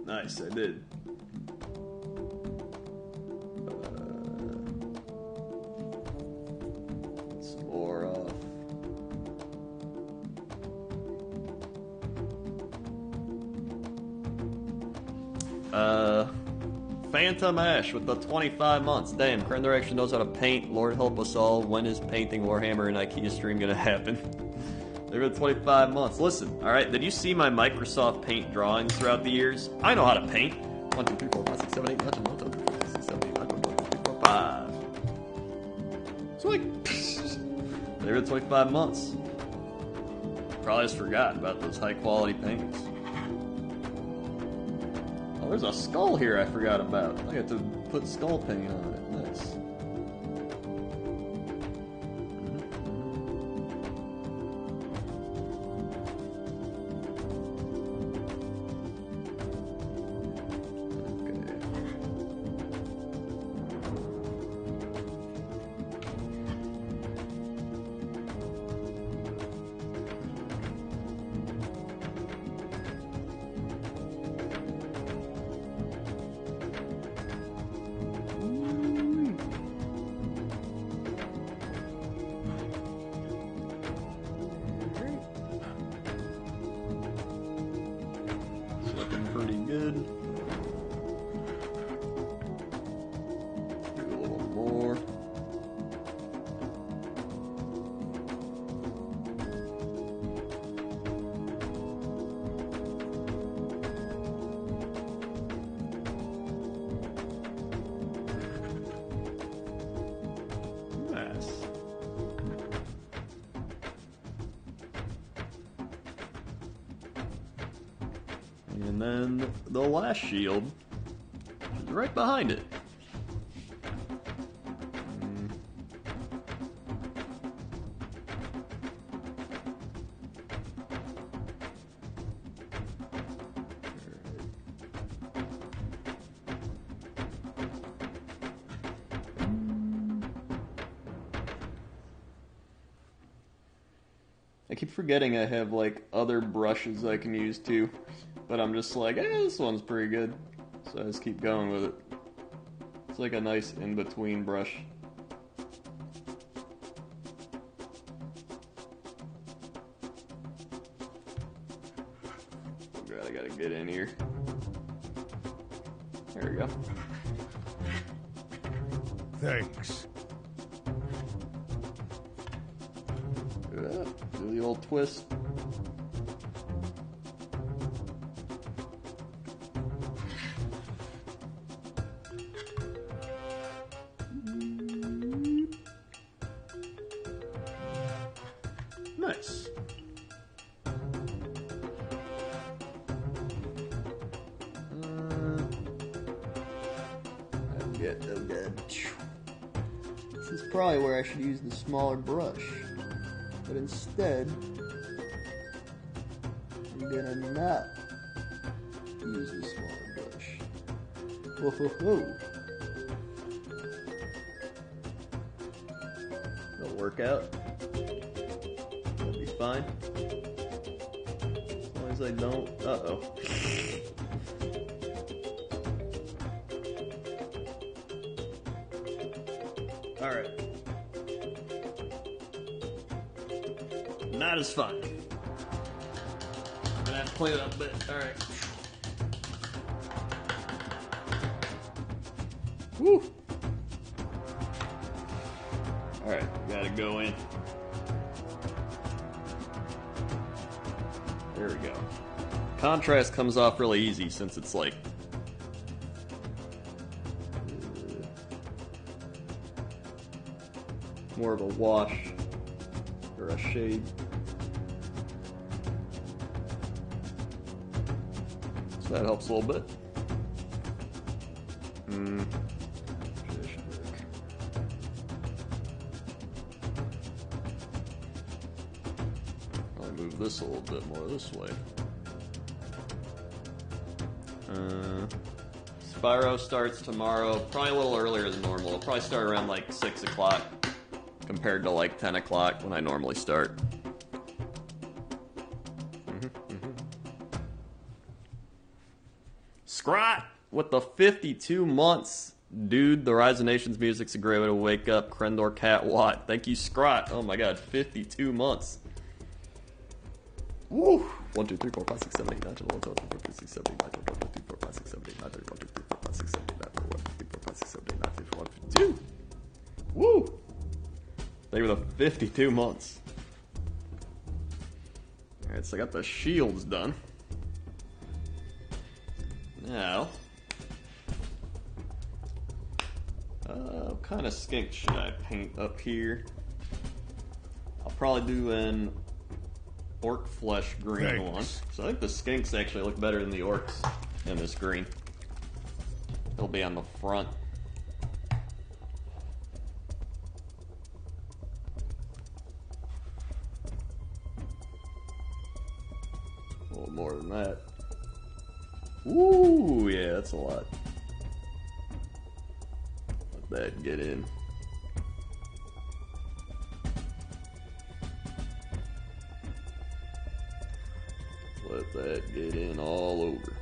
Nice, I did. Some more off. Phantom Ash with the 25 months. Damn, Current Direction knows how to paint. Lord help us all. When is painting Warhammer and IKEA stream gonna happen? They've been 25 months. Listen, alright, did you see my Microsoft Paint drawings throughout the years? I know how to paint. 1, 2, 3, 4, 5, 6, 7, 8, 9, 10, 11, 12, 13, 14, 15, 16, 17, 18, 19, 20, 21, 22, 23, 24, 5. So like, they've been 25 months. Probably just forgot about those high quality paintings. Oh, there's a skull here I forgot about. I got to put skull paint on it. Nice. Pretty good. Do a little more. Nice. And then the last shield is right behind it. I keep forgetting I have like other brushes I can use too. But I'm just like, this one's pretty good. So I just keep going with it. It's like a nice in-between brush. Oh god, I gotta get in here. There we go. Thanks. Do the old twist. Nice. shit, oh god. This is probably where I should use the smaller brush. But instead, I'm gonna not use the smaller brush. Whoa, whoa, whoa. It'll work out. That'll be fine. As long as I don't... Uh-oh. Alright. Not as fun. I'm gonna have to clean it up a bit. Alright. Woo! Alright, gotta go in. There we go. Contrast comes off really easy since it's like more of a wash or a shade. So that helps a little bit. I'll move this a little bit more this way. Spyro starts tomorrow, probably a little earlier than normal. It'll probably start around like 6 o'clock compared to like 10 o'clock when I normally start. Scrot with the 52 months. Dude, the Rise of Nations music's a great way to wake up. Krendor Cat Watt. Thank you, Scrot. Oh my god, 52 months. Woo! 1, 2, 3, 4, 5, 6, 7, 8, 9, 10, 11, 12, 13, 14, 15, 16, 17, 18, 19, 20, 21, 22, 23, 24, 25, 26, 27, 28, 29, 30, 1, 2, 3, 4, 5, 6, 7, 8, 9, 10, 11, 12, 13, 14, 15, 16, 17, 18, 19, 20, 21, 22. Woo! They were the 52 months. Alright, so I got the shields done. Now, what kind of skink should I paint up here? I'll probably do an orc flesh green one. So I think the skinks actually look better than the orcs in this green. They'll be on the front. A little more than that. Ooh, yeah, that's a lot. Let that get in. Let that get in all over.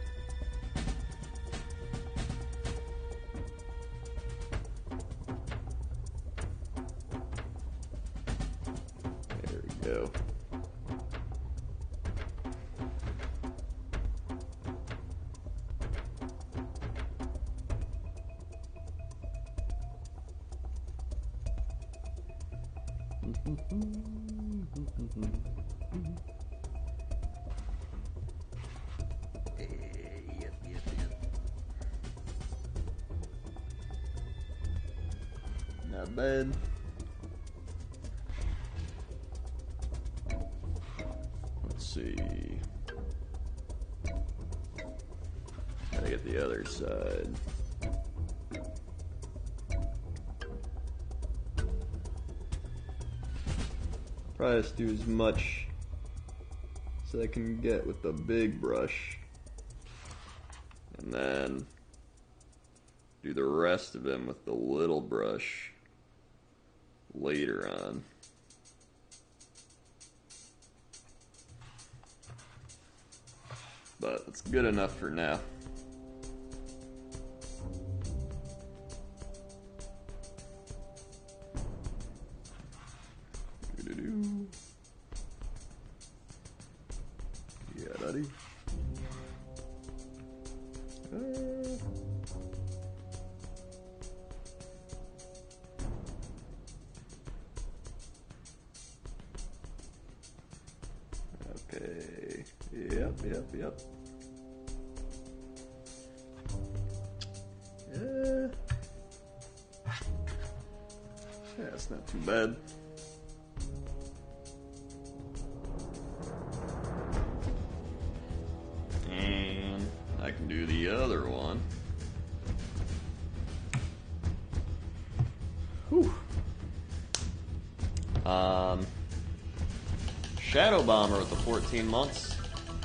There we go. Not bad. Let's see. Gotta get the other side. Probably just do as much as I can get with the big brush, and then do the rest of them with the little brush later on. But it's good enough for now. Yeah, buddy. Okay. Yep. Yeah. Yeah, it's not too bad. And I can do the other one. Shadow Bomber with the 14 months.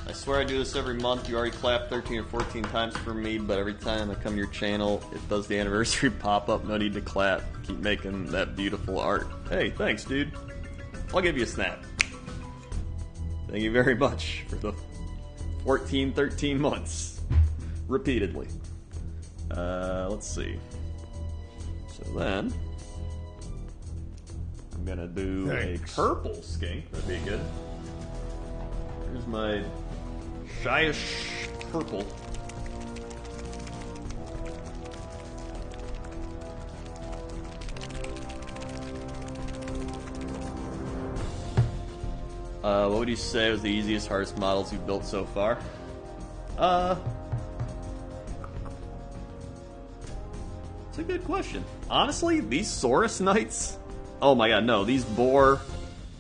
I swear I do this every month. You already clapped 13 or 14 times for me, but every time I come to your channel, it does the anniversary pop-up. No need to clap. Keep making that beautiful art. Hey, thanks, dude. I'll give you a snap. Thank you very much for the 14, 13 months. Repeatedly. Let's see. So then, I'm gonna do Thanks. a purple skink. That'd be good. Here's my shyish purple. What would you say was the easiest, hardest models you've built so far? It's a good question. Honestly, these Saurus Knights... Oh my god, no. These boar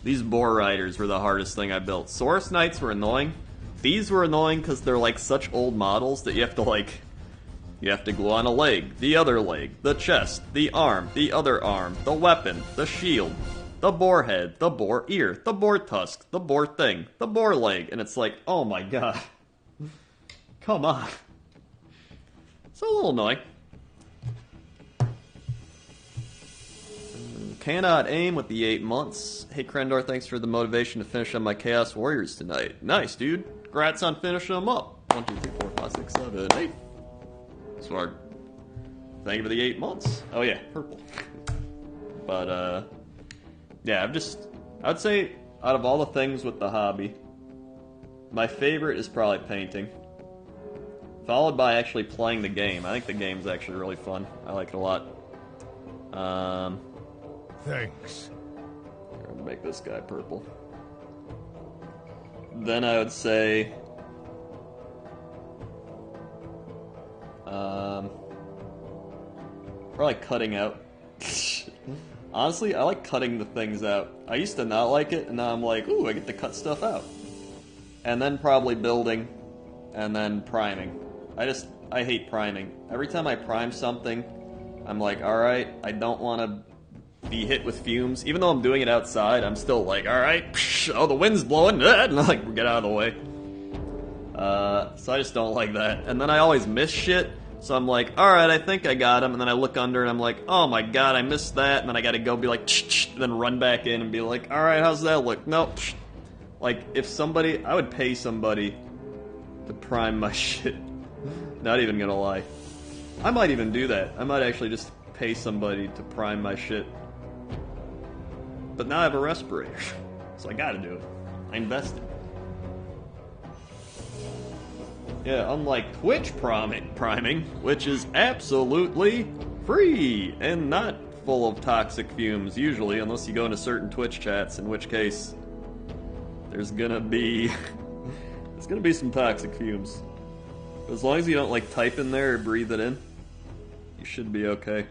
riders were the hardest thing I built. Saurus Knights were annoying. These were annoying because they're like such old models that you have to glue on a leg, the other leg, the chest, the arm, the other arm, the weapon, the shield, the boar head, the boar ear, the boar tusk, the boar thing, the boar leg, and it's like, oh my god. Come on. It's a little annoying. Cannot aim with the 8 months. Hey Krendor, thanks for the motivation to finish on my Chaos Warriors tonight. Nice, dude. Congrats on finishing them up. 1, 2, 3, 4, 5, 6, 7, 8. Smart. Thank you for the 8 months. Oh yeah, purple. But yeah, I'd say out of all the things with the hobby, my favorite is probably painting. Followed by actually playing the game. I think the game's actually really fun. I like it a lot. Thanks. I'm gonna make this guy purple. Then I would say... probably cutting out. Honestly, I like cutting the things out. I used to not like it, and now I'm like, ooh, I get to cut stuff out. And then probably building, and then priming. I hate priming. Every time I prime something, I'm like, alright, I don't want to be hit with fumes. Even though I'm doing it outside, I'm still like, alright, oh, the wind's blowing, and I'm like, get out of the way. So I just don't like that. And then I always miss shit, so I'm like, alright, I think I got him, and then I look under and I'm like, oh my god, I missed that, and then I gotta go be like, then run back in and be like, alright, how's that look? Nope. Like, if somebody, I would pay somebody to prime my shit. Not even gonna lie. I might even do that. I might actually just pay somebody to prime my shit. But now I have a respirator, so I gotta do it. I invested. Yeah, unlike Twitch priming, which is absolutely free and not full of toxic fumes, usually, unless you go into certain Twitch chats, in which case there's gonna be some toxic fumes. But as long as you don't like type in there or breathe it in, you should be okay.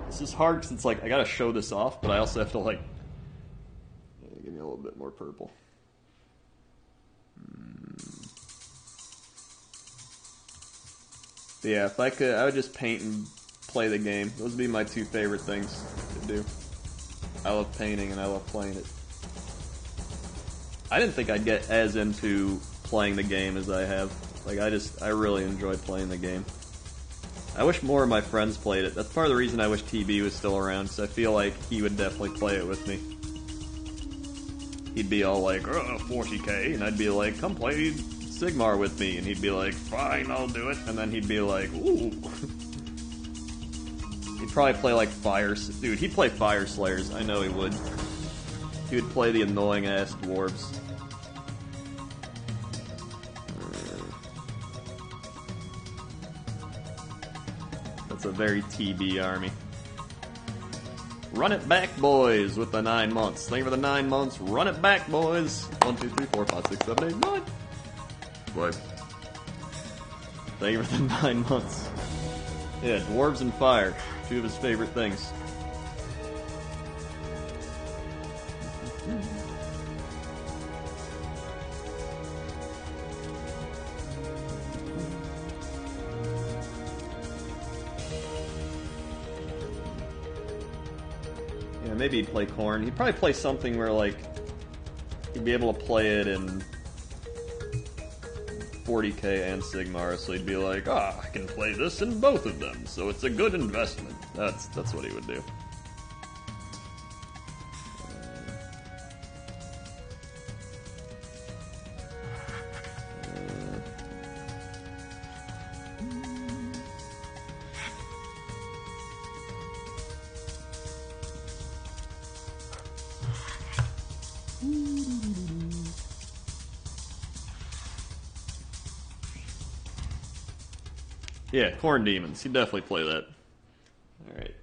This is hard because it's like I gotta show this off, but I also have to like give me a little bit more purple. But yeah, if I could, I would just paint and play the game. Those would be my two favorite things to do. I love painting and I love playing it. I didn't think I'd get as into playing the game as I have. Like, I really enjoy playing the game. I wish more of my friends played it. That's part of the reason I wish TB was still around, because I feel like he would definitely play it with me. He'd be all like, 40k, and I'd be like, come play Sigmar with me, and he'd be like, fine, I'll do it, and then he'd be like, ooh. He'd probably play like Dude, he'd play Fire Slayers, I know he would. He would play the annoying-ass dwarves. That's a very TB army. Run it back, boys, with the 9 months. Thank you for the 9 months. Run it back, boys. 1, 2, 3, 4, 5, 6, 7, 8, 9. Boy. Thank you for the 9 months. Yeah, dwarves and fire. Two of his favorite things. maybe he'd play Corn. He'd probably play something where, like, he'd be able to play it in 40k and Sigmar, so he'd be like, I can play this in both of them, so it's a good investment. That's what he would do. Yeah, Corn Demons. He'd definitely play that. Alright.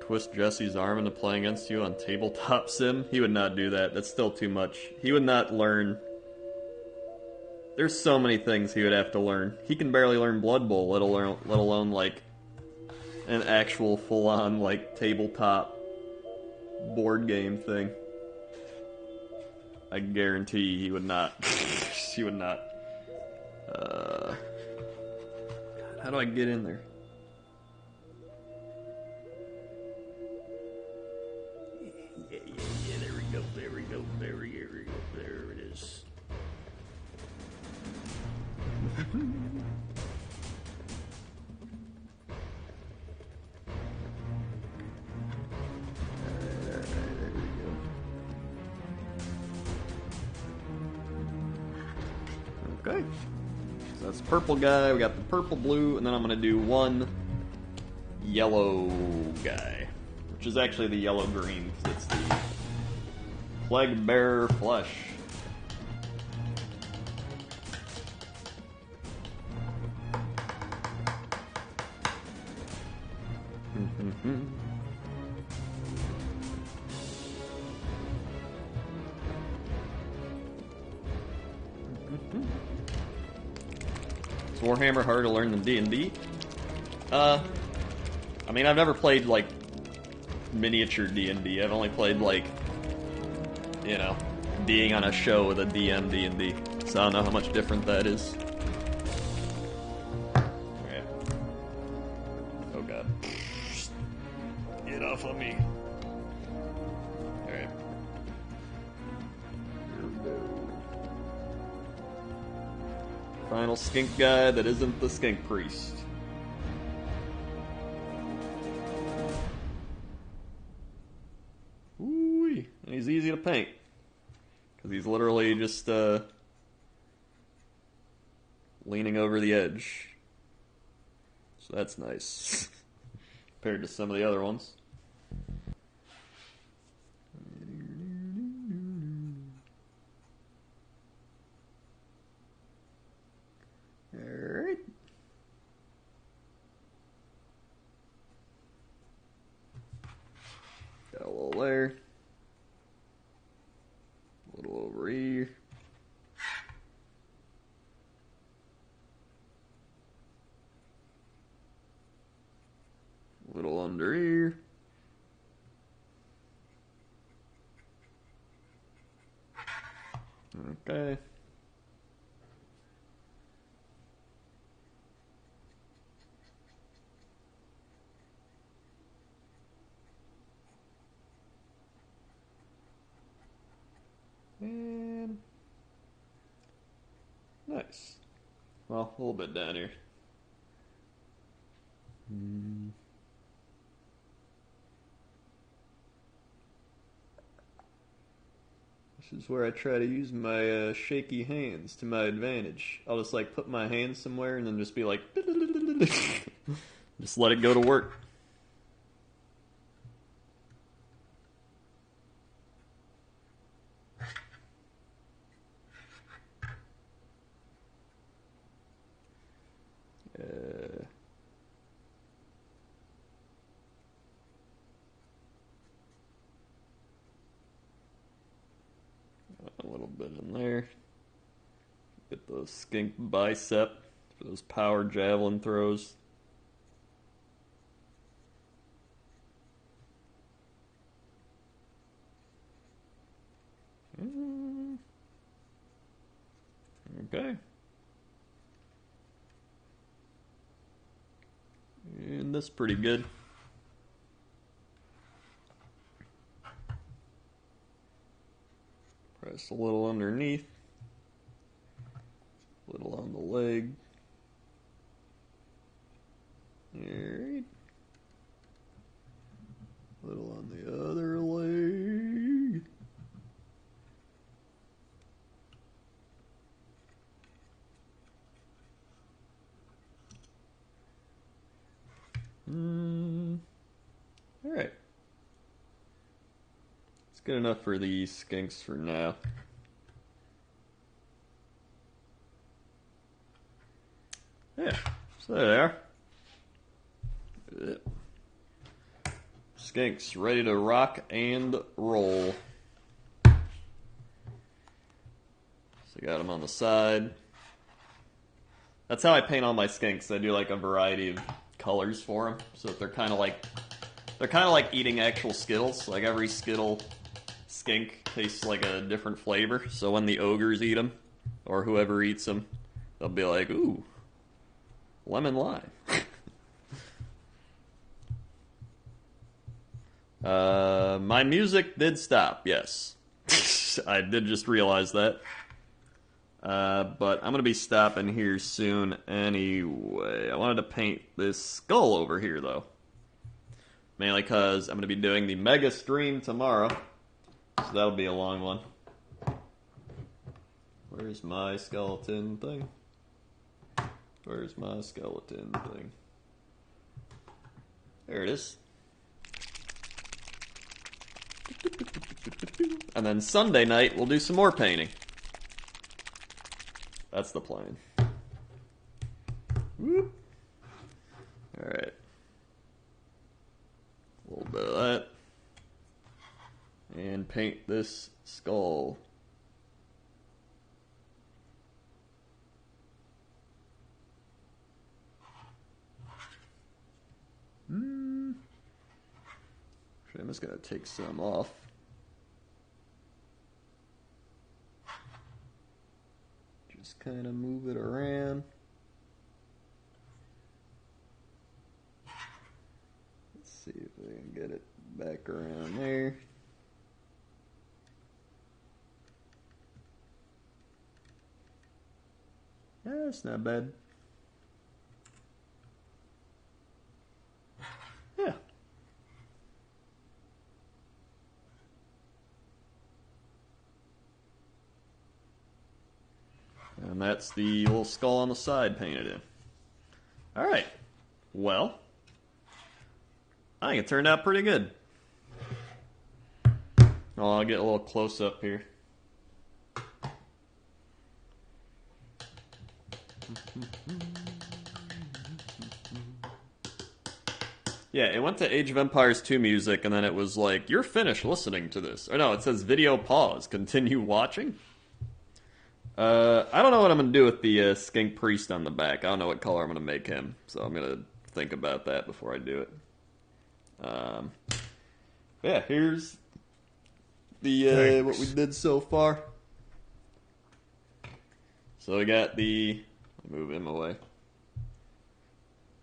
Twist Jesse's arm into playing against you on Tabletop Sim? He would not do that. That's still too much. He would not learn. There's so many things he would have to learn. He can barely learn Blood Bowl, let alone like an actual full-on like tabletop board game thing. I guarantee he would not. He would not. How do I get in there? Yeah, there we go, there we go, there we go, there it is. Okay, so that's the purple guy. We got the purple, blue, and then I'm going to do one yellow guy, which is actually the yellow-green, because it's the Plague Bearer Flesh. Is Warhammer hard to learn than D&D? I mean, I've never played, like, miniature D&D. I've only played, like, you know, being on a show with a DM D&D. So I don't know how much different that is. Alright. Oh god. Get off of me. Alright. Here we go. Final skink guy that isn't the skink priest. Ooh, and he's easy to paint. Because he's literally just leaning over the edge. So that's nice. Compared to some of the other ones. Alright. Got a little there. A little over here. A little under here. Okay. And nice. Well, a little bit down here. This is where I try to use my shaky hands to my advantage. I'll just like put my hand somewhere and then just be like just let it go to work. A little bit in there. Get those skink bicep for those power javelin throws. Okay. painting this pretty good. Press a little underneath. A little on the leg. Alright. A little on the other leg. Alright. It's good enough for the skinks for now. Yeah, so there they are. Skinks ready to rock and roll. So got them on the side. That's how I paint all my skinks. I do like a variety of colors for them, so that they're kind of like eating actual Skittles. Like every Skittle skink tastes like a different flavor. So when the ogres eat them, or whoever eats them, they'll be like, "Ooh, lemon lime." My music did stop, yes. I did just realize that. But I'm going to be stopping here soon anyway. I wanted to paint this skull over here, though. Mainly because I'm going to be doing the mega stream tomorrow. So that'll be a long one. Where's my skeleton thing? Where's my skeleton thing? There it is. And then Sunday night, we'll do some more painting. That's the plan. Whoop. Alright. A little bit of that. And paint this skull. I'm just going to take some off. Just kind of move it around. Let's see if I can get it back around there. That's not bad. Yeah. And that's the little skull on the side painted in. Alright. Well, I think it turned out pretty good. Oh, I'll get a little close up here. Yeah, it went to Age of Empires 2 music, and then it was like, you're finished listening to this. Or no, it says video pause, continue watching. I don't know what I'm going to do with the skink priest on the back. I don't know what color I'm going to make him, so I'm going to think about that before I do it. Yeah, here's the what we did so far. So we got the... move him away.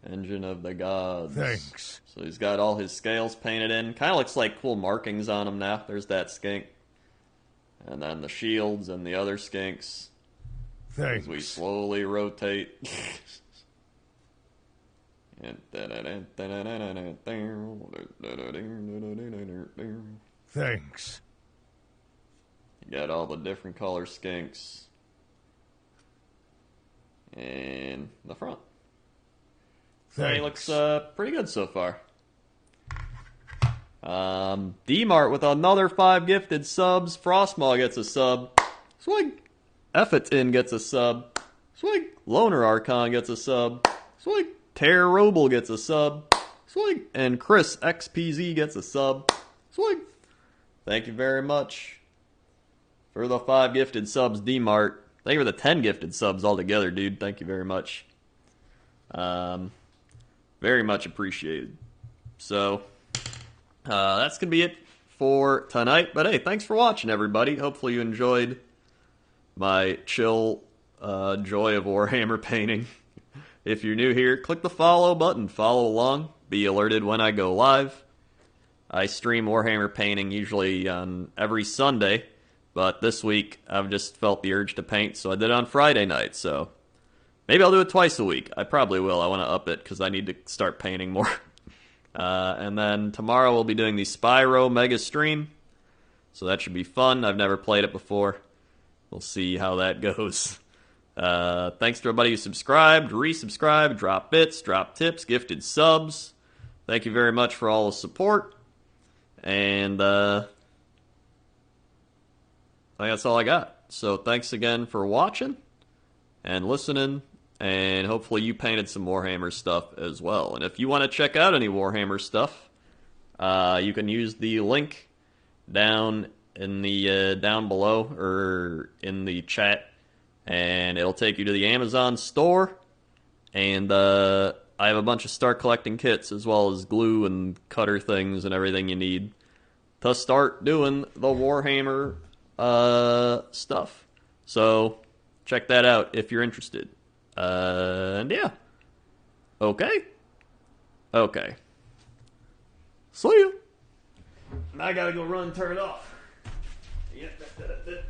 Engine of the Gods. Thanks. So he's got all his scales painted in. Kind of looks like cool markings on him now. There's that skink. And then the shields and the other skinks. Thanks. As we slowly rotate. Thanks. You got all the different color skinks. And the front. So he looks pretty good so far. D-Mart with another 5 gifted subs. Frostmaw gets a sub. Swig. Effetin gets a sub. Swig. Loner Archon gets a sub. Swig. Terror Roble gets a sub. Swig. And Chris XPZ gets a sub. Swig. Thank you very much for the 5 gifted subs, D-Mart. Thank you for the 10 gifted subs altogether, dude. Thank you very much. Very much appreciated. So, that's going to be it for tonight. But hey, thanks for watching, everybody. Hopefully you enjoyed my chill Joy of Warhammer painting. If you're new here, click the follow button, follow along, be alerted when I go live. I stream Warhammer Painting usually on every Sunday, but this week I've just felt the urge to paint, so I did it on Friday night, so maybe I'll do it twice a week. I probably will. I want to up it because I need to start painting more. And then tomorrow we'll be doing the Spyro Mega Stream, so that should be fun. I've never played it before. We'll see how that goes. Thanks to everybody who subscribed, resubscribed, dropped bits, dropped tips, gifted subs. Thank you very much for all the support. And I think that's all I got. So thanks again for watching and listening. And hopefully you painted some Warhammer stuff as well. And if you want to check out any Warhammer stuff, you can use the link down in the down below or in the chat, and it'll take you to the Amazon store. And I have a bunch of start collecting kits as well as glue and cutter things and everything you need to start doing the Warhammer stuff. So check that out if you're interested. And yeah. Okay. See you. Now I gotta go run and turn it off. Yep.